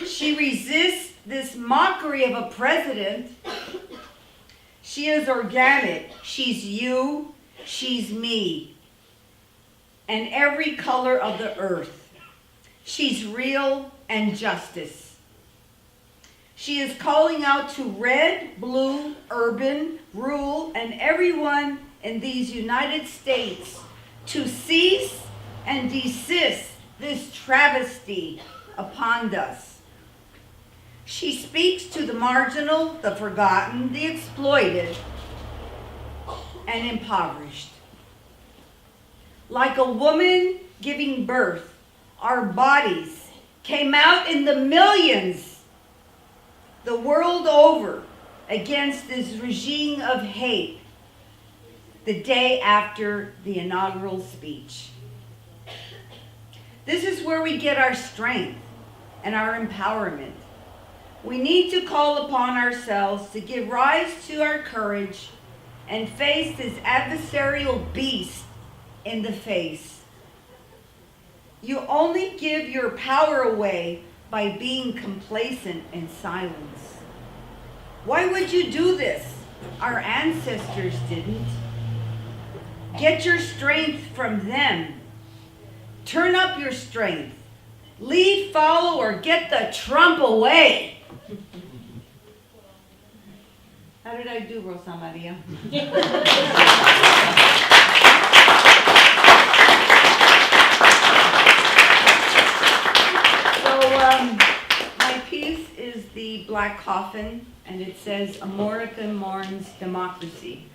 She resists this mockery of a president. She is organic. She's you. She's me. And every color of the earth. She's real and justice. She is calling out to red, blue, urban, rural, and everyone in these United States to cease and desist this travesty upon us. She speaks to the marginal, the forgotten, the exploited, and impoverished. Like a woman giving birth, our bodies came out in the millions the world over against this regime of hate the day after the inaugural speech. This is where we get our strength and our empowerment. We need to call upon ourselves to give rise to our courage and face this adversarial beast in the face. You only give your power away by being complacent in silence. Why would you do this? Our ancestors didn't. Get your strength from them. Turn up your strength. Lead, follow, or get the Trump away. How did I do, Rosa Maria? My piece is The Black Coffin, and it says, America mourns democracy.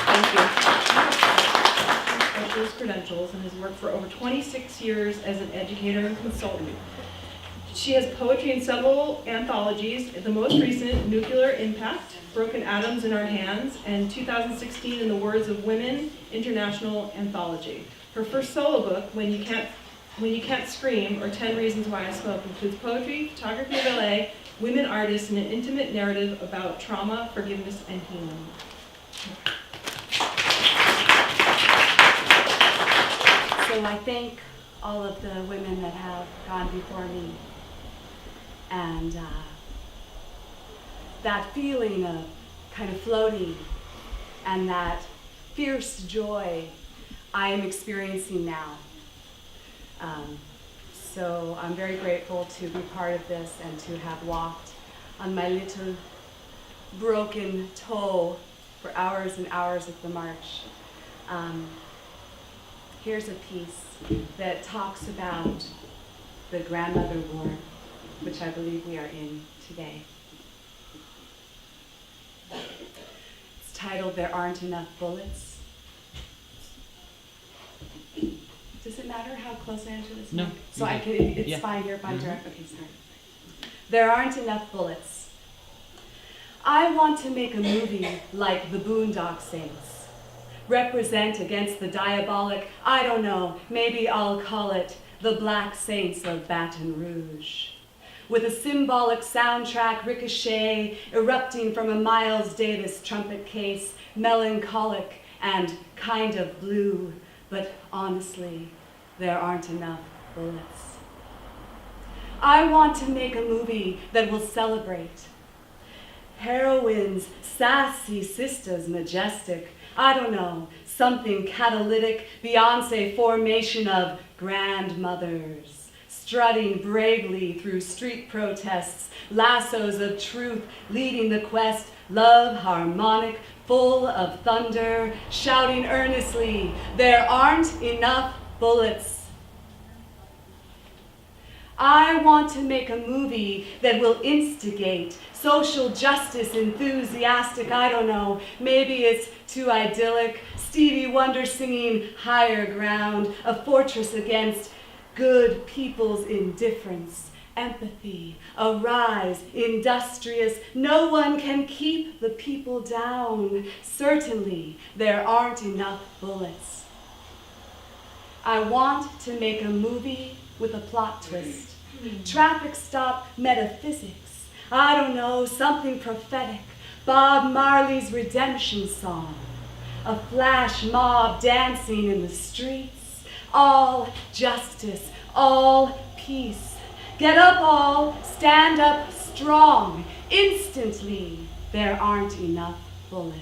Thank you. Specialist credentials and has worked for over 26 years as an educator and consultant. She has poetry in several anthologies, the most recent, Nuclear Impact, Broken Atoms in Our Hands, and 2016 In the Words of Women, International Anthology. Her first solo book, When You Can't Scream, or 10 Reasons Why I Smoke, includes poetry, photography of LA, women artists, and an intimate narrative about trauma, forgiveness, and healing. So I thank all of the women that have gone before me. And that feeling of kind of floating and that fierce joy I am experiencing now. So I'm very grateful to be part of this and to have walked on my little broken toe for hours and hours of the march. Here's a piece that talks about the grandmother war, which I believe we are in today. It's titled, There Aren't Enough Bullets. Does it matter how close I am to this? No. mic? So I can, it's Yeah. fine here if I'm direct. Okay, sorry. There aren't enough bullets. I want to make a movie like The Boondock Saints. Represent against the diabolic, I don't know, maybe I'll call it the Black Saints of Baton Rouge. With a symbolic soundtrack ricochet erupting from a Miles Davis trumpet case, melancholic and kind of blue, but honestly, there aren't enough bullets. I want to make a movie that will celebrate heroines, sassy sisters, majestic, I don't know, something catalytic, Beyonce formation of grandmothers, strutting bravely through street protests, lassos of truth, leading the quest, love harmonic, full of thunder, shouting earnestly, there aren't enough bullets. I want to make a movie that will instigate social justice enthusiastic, I don't know, maybe it's too idyllic, Stevie Wonder singing Higher Ground, a fortress against good people's indifference, empathy, arise, industrious, no one can keep the people down. Certainly, there aren't enough bullets. I want to make a movie with a plot twist. Traffic stop metaphysics. I don't know, something prophetic. Bob Marley's redemption song. A flash mob dancing in the streets. All justice, all peace. Get up all, stand up strong. Instantly, there aren't enough bullets.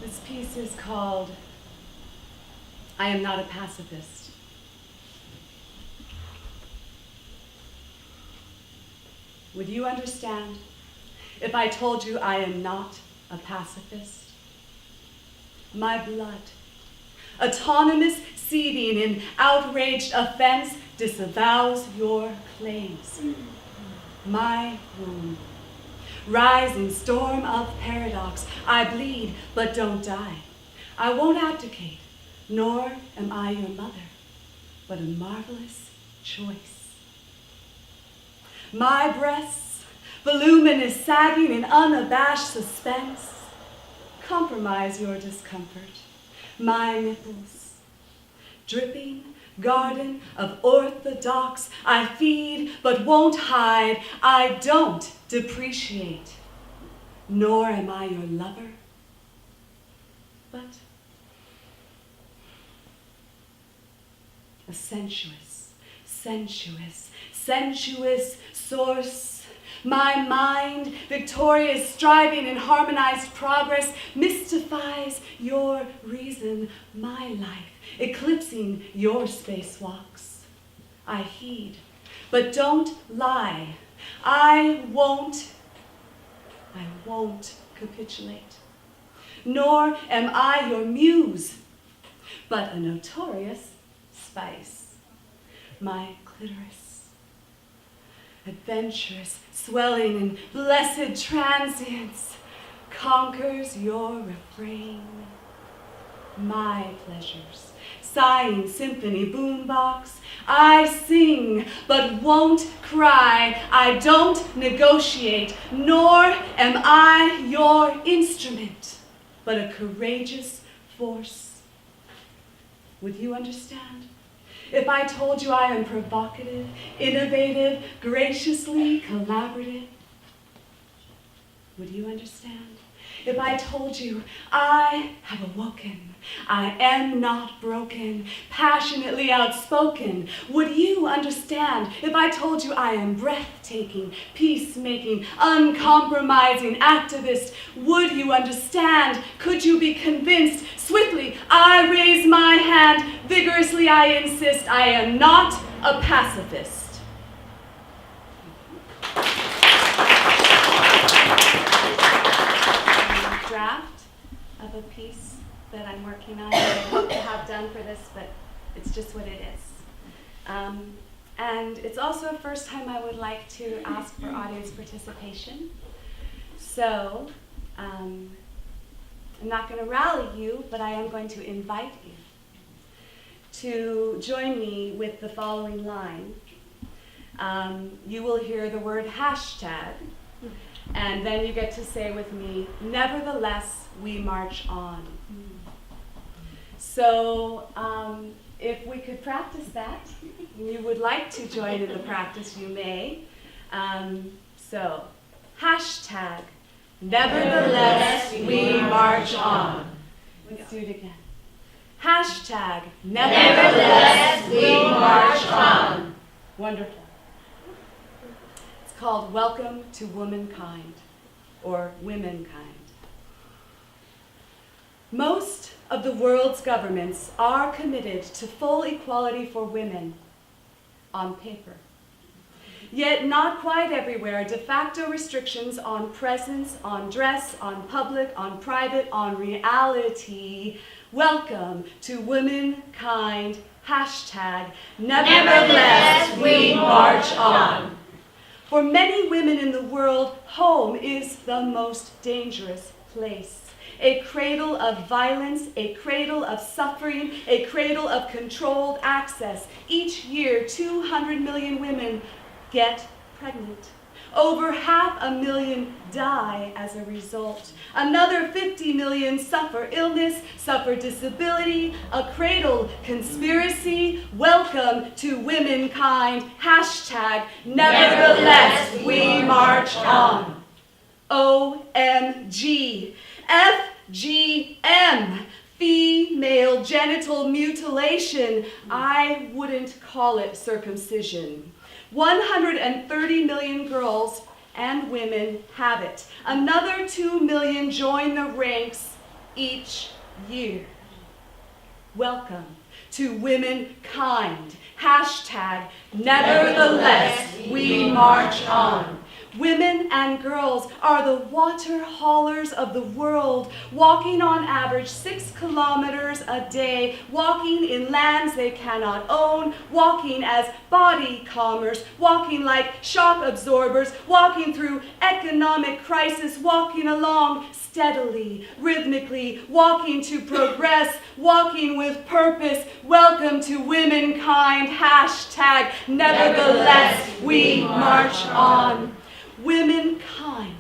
This piece is called I Am Not a Pacifist. Would you understand if I told you I am not a pacifist? My blood, autonomous seething in outraged offense, disavows your claims. My womb, rising storm of paradox, I bleed but don't die. I won't abdicate, nor am I your mother, but a marvelous choice. My breasts, voluminous sagging in unabashed suspense. Compromise your discomfort. My nipples, dripping garden of orthodox. I feed but won't hide. I don't depreciate, nor am I your lover, but a sensuous source. My mind, victorious, striving in harmonized progress, mystifies your reason, my life, eclipsing your spacewalks. I heed, but don't lie. I won't capitulate. Nor am I your muse, but a notorious spice. My clitoris, adventurous, swelling in blessed transience, conquers your refrain. My pleasures, sighing symphony boombox, I sing but won't cry. I don't negotiate, nor am I your instrument, but a courageous force. Would you understand if I told you I am provocative, innovative, graciously collaborative? Would you understand if I told you I have awoken, I am not broken, passionately outspoken? Would you understand if I told you I am breathtaking, peacemaking, uncompromising activist? Would you understand? Could you be convinced? Swiftly, I raise my hand. Vigorously, I insist I am not a pacifist. Draft of a piece that I'm working on. I hope to have done for this, but it's just what it is. And it's also a first time I would like to ask for audience participation. So I'm not going to rally you, but I am going to invite you to join me with the following line. You will hear the word hashtag, and then you get to say with me, nevertheless, we march on. So if we could practice that, and you would like to join in the practice, you may. So, hashtag, nevertheless, we march on. Let's do it again. Hashtag, nevertheless, we march on. Wonderful. It's called Welcome to Womankind, or Womenkind. Most of the world's governments are committed to full equality for women on paper. Yet not quite everywhere, de facto restrictions on presence, on dress, on public, on private, on reality. Welcome to Womankind, hashtag, nevertheless we march on. For many women in the world, home is the most dangerous place. A cradle of violence, a cradle of suffering, a cradle of controlled access. Each year, 200 million women get pregnant. Over 500,000 die as a result. Another 50 million suffer illness, suffer disability, a cradle conspiracy. Welcome to Womankind, hashtag, nevertheless we march on. OMG. FGM, female genital mutilation. I wouldn't call it circumcision. 130 million girls and women have it. Another 2 million join the ranks each year. Welcome to Womankind, hashtag, nevertheless we march on. Women and girls are the water haulers of the world, walking on average 6 kilometers a day, walking in lands they cannot own, walking as body commerce, walking like shock absorbers, walking through economic crisis, walking along steadily, rhythmically, walking to progress, walking with purpose. Welcome to Womankind, hashtag, nevertheless we march on. womankind.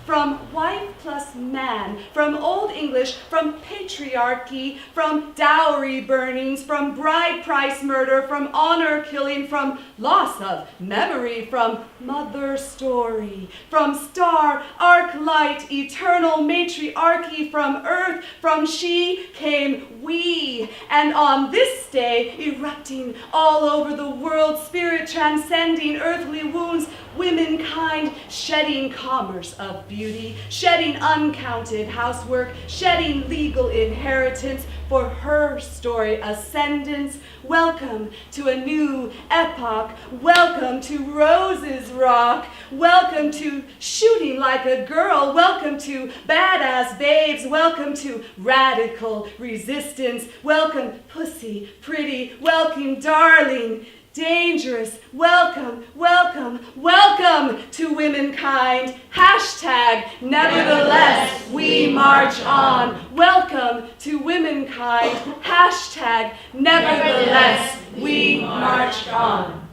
From wife plus man, from Old English, from patriarchy, from dowry burnings, from bride price murder, from honor killing, from loss of memory, from mother story, from star, arc light, eternal matriarchy, from earth, from she came we. And on this day, erupting all over the world, spirit transcending earthly wounds, womankind shedding commerce of beauty, shedding uncounted housework, shedding legal inheritance for her story ascendance. Welcome to a new epoch. Welcome to Rose's Rock. Welcome to shooting like a girl. Welcome to badass babes. Welcome to radical resistance. Welcome, pussy, pretty. Welcome, darling. Dangerous. Welcome, welcome, welcome to womankind. Hashtag nevertheless we march on. Welcome to womankind. Hashtag nevertheless we march on.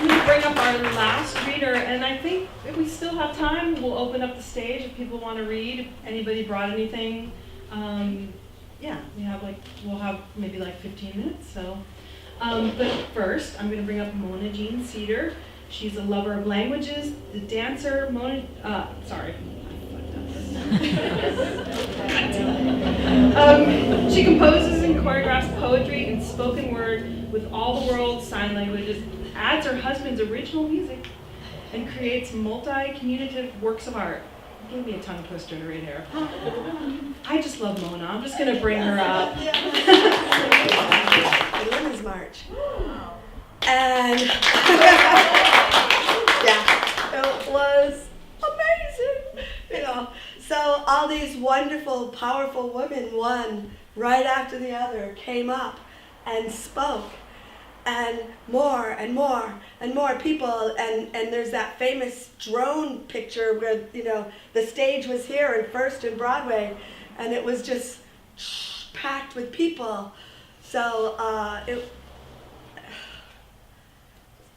We bring up our last reader, and I think if we still have time, we'll open up the stage if people want to read. If anybody brought anything, yeah, we'll have maybe like 15 minutes. So, but first, I'm going to bring up Mona Jean Cedar. She's a lover of languages, the dancer. She composes and choreographs poetry and spoken word with all the world's sign languages, adds her husband's original music, and creates multi-communicative works of art. Give me a tongue twister right here. I just love Mona. I'm just going to bring her up. The Women's March. And yeah, it was amazing. You know, so all these wonderful, powerful women, one right after the other, came up and spoke. And more and more and more people, and there's that famous drone picture where, you know, the stage was here and First and Broadway, and it was just packed with people. So it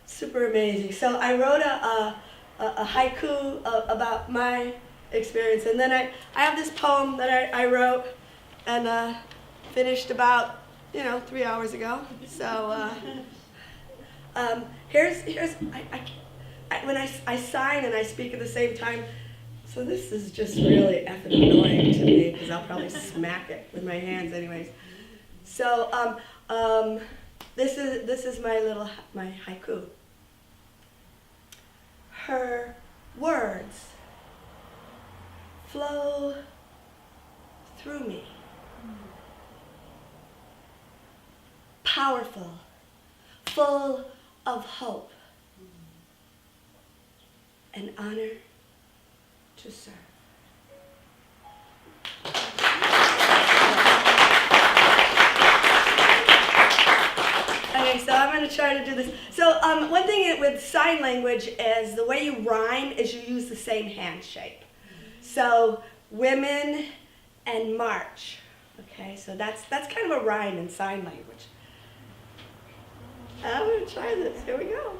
super amazing. So I wrote a haiku about my experience, and then I have this poem that I wrote and finished about 3 hours ago. So here's when I sign and I speak at the same time. So this is just really effing annoying to me because I'll probably smack it with my hands anyways. So this is my haiku. Her words flow through me. Powerful, full of hope, an honor to serve. Okay, so I'm going to try to do this. So one thing with sign language is the way you rhyme is you use the same hand shape. So women and march. Okay, so that's kind of a rhyme in sign language. I'm going to try this. Here we go.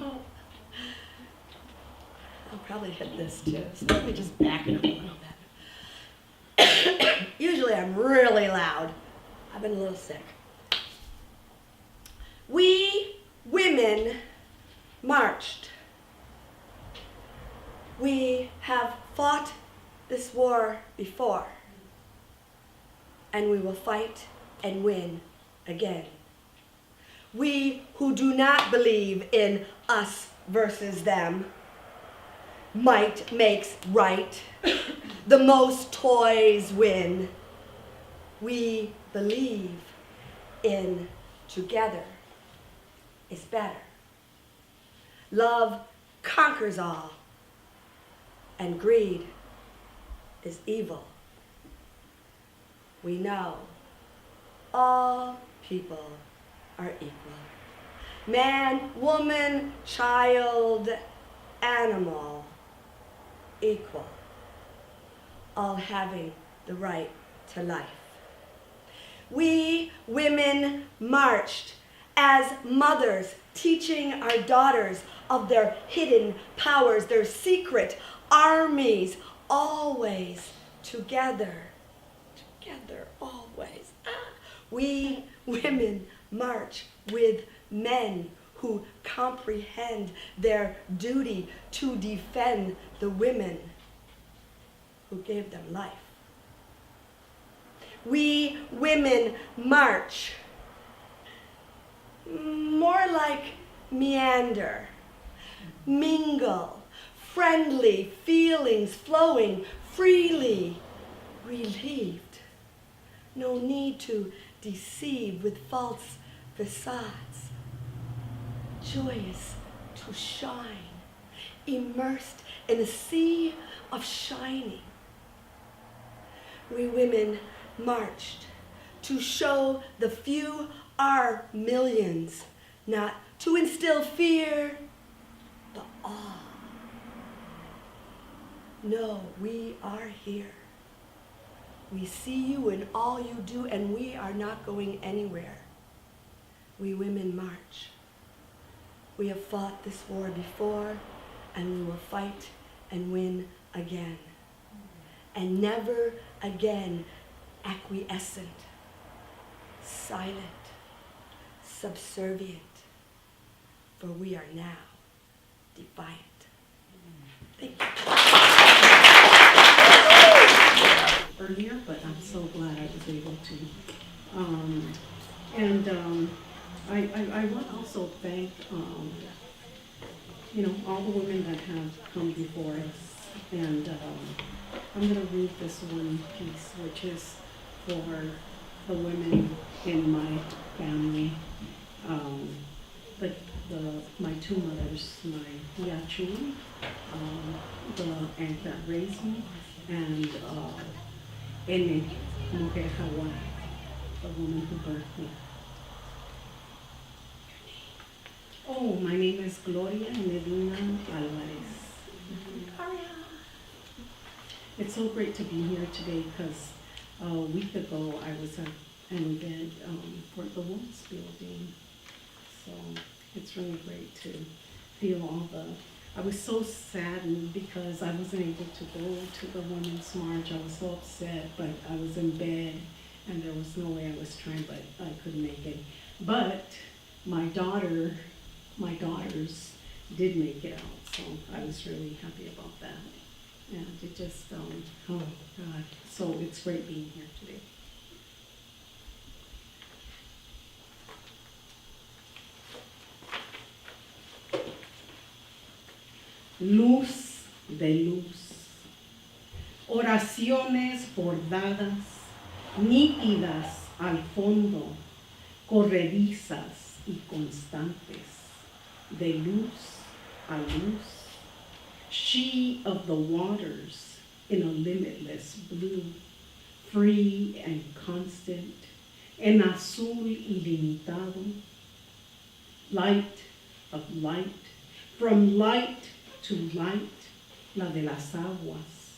I'll probably hit this too. So let me just back it up a little bit. Usually I'm really loud. I've been a little sick. We women marched. We have fought this war before, and we will fight and win again. We who do not believe in us versus them, might makes right, the most toys win. We believe in together is better. Love conquers all, and greed is evil. We know all people are equal. Man, woman, child, animal, equal. All having the right to life. We women marched as mothers, teaching our daughters of their hidden powers, their secret armies, always together. Together, always. We women march with men who comprehend their duty to defend the women who gave them life. We women march more like meander, mingle, friendly feelings flowing freely, relieved. No need to deceive with false facades. Joyous to shine, immersed in a sea of shining. We women marched to show the few are millions, not to instill fear, but awe. No, we are here. We see you in all you do, and we are not going anywhere. We women march. We have fought this war before, and we will fight and win again. And never again acquiescent, silent, subservient, for we are now defiant. Thank you. Earlier, but I'm so glad I was able to. I want to also thank, all the women that have come before us. And I'm going to read this one piece, which is for the women in my family. My two mothers, my Yachun, the aunt that raised me, and Ene, Mujer Hawa, the woman who birthed me. Oh, my name is Gloria Medina Alvarez. It's so great to be here today because a week ago I was at an event for the Women's Building. So it's really great to feel I was so saddened because I wasn't able to go to the Women's March. I was so upset, but I was in bed and there was no way I was trying, but I couldn't make it. But my daughters did make it out, so I was really happy about that. And it just, oh God, so it's great being here today. Luz de luz, oraciones bordadas, nítidas al fondo, corredizas y constantes, de luz a luz, she of the waters in a limitless blue, free and constant, en azul ilimitado, light of light, from light to light, la de las aguas,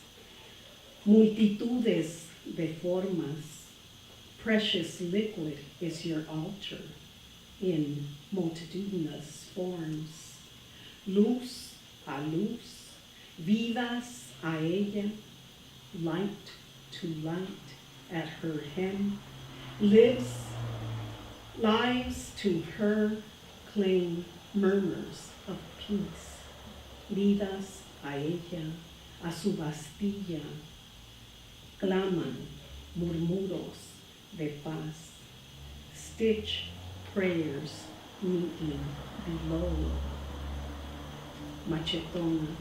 multitudes de formas, precious liquid is your altar in multitudinous forms, luz a luz, vidas a ella, light to light at her hem, lives to her claim murmurs of peace. Vidas a ella, a su Bastilla, claman murmuros de paz, stitch prayers neatly below. Machetona,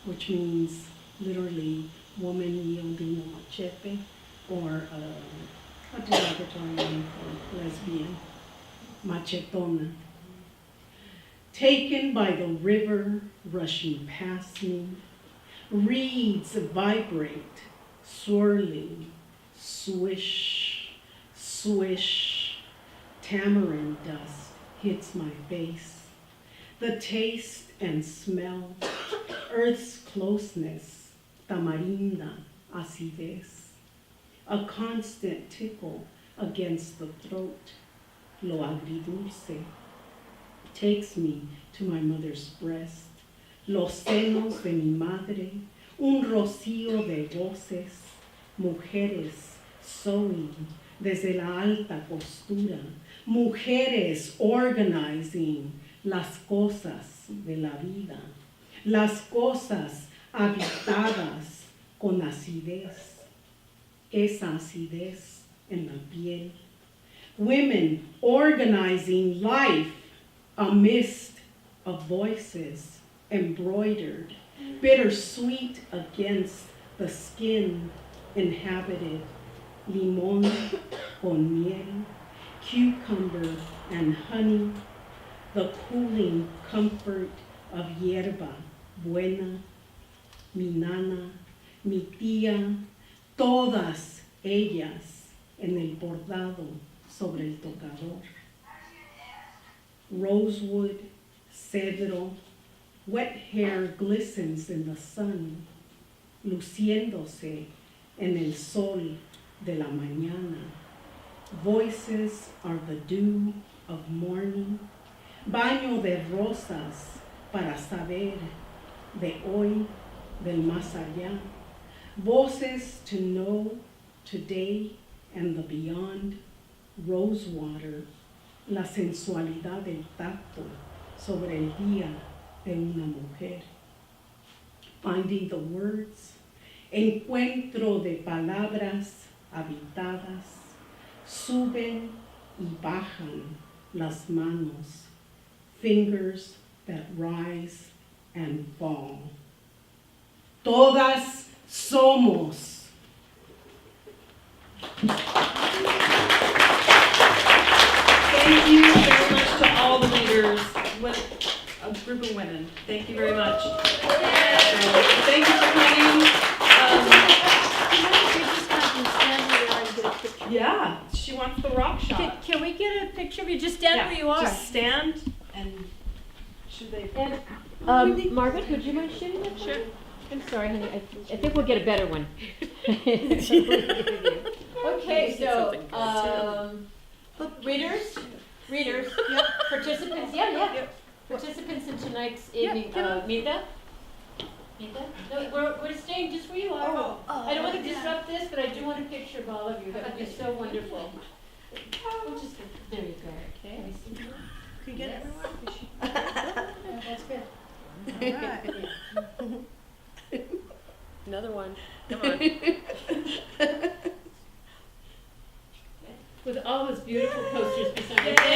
which means literally woman wielding a machete, or a derogatory name for lesbian. Machetona. Taken by the river rushing past me, reeds vibrate, swirling, swish, swish, tamarind dust hits my face. The taste and smell, earth's closeness, tamarinda, acidez, a constant tickle against the throat. Lo agridulce takes me to my mother's breast. Los senos de mi madre, un rocío de voces, mujeres sewing desde la alta costura, mujeres organizing las cosas de la vida, las cosas habitadas con acidez, esa acidez en la piel. Women organizing life a mist of voices embroidered, bittersweet against the skin inhabited, limón con miel, cucumber and honey, the cooling comfort of hierba buena, mi nana, mi tía, todas ellas en el bordado sobre el tocador. Rosewood, cedro, wet hair glistens in the sun, luciéndose en el sol de la mañana. Voices are the dew of morning, baño de rosas para saber de hoy, del más allá. Voces to know today and the beyond. Rosewater, la sensualidad del tacto sobre el día de una mujer. Finding the words, encuentro de palabras habitadas, suben y bajan las manos, fingers that rise and fall. Todas somos. Thank you very much to all the leaders, what a group of women. Thank you very much. So, thank you for coming. Yeah, she wants the rock shot. Can we get a picture of you? Just stand Yeah, where you are. Just stand and should they? And, Margaret, would you mind shooting that? Sure. I'm sorry, honey. I think we'll get a better one. Okay, so, readers, participants, participants in tonight's evening, Mita? No, we're staying just where you are. I don't want to disrupt this, but I do want a picture of all of you. That would be so wonderful. We'll just, there you go. Okay. Can you get everyone? That's good. Another one. Come on. With all those beautiful posters beside you.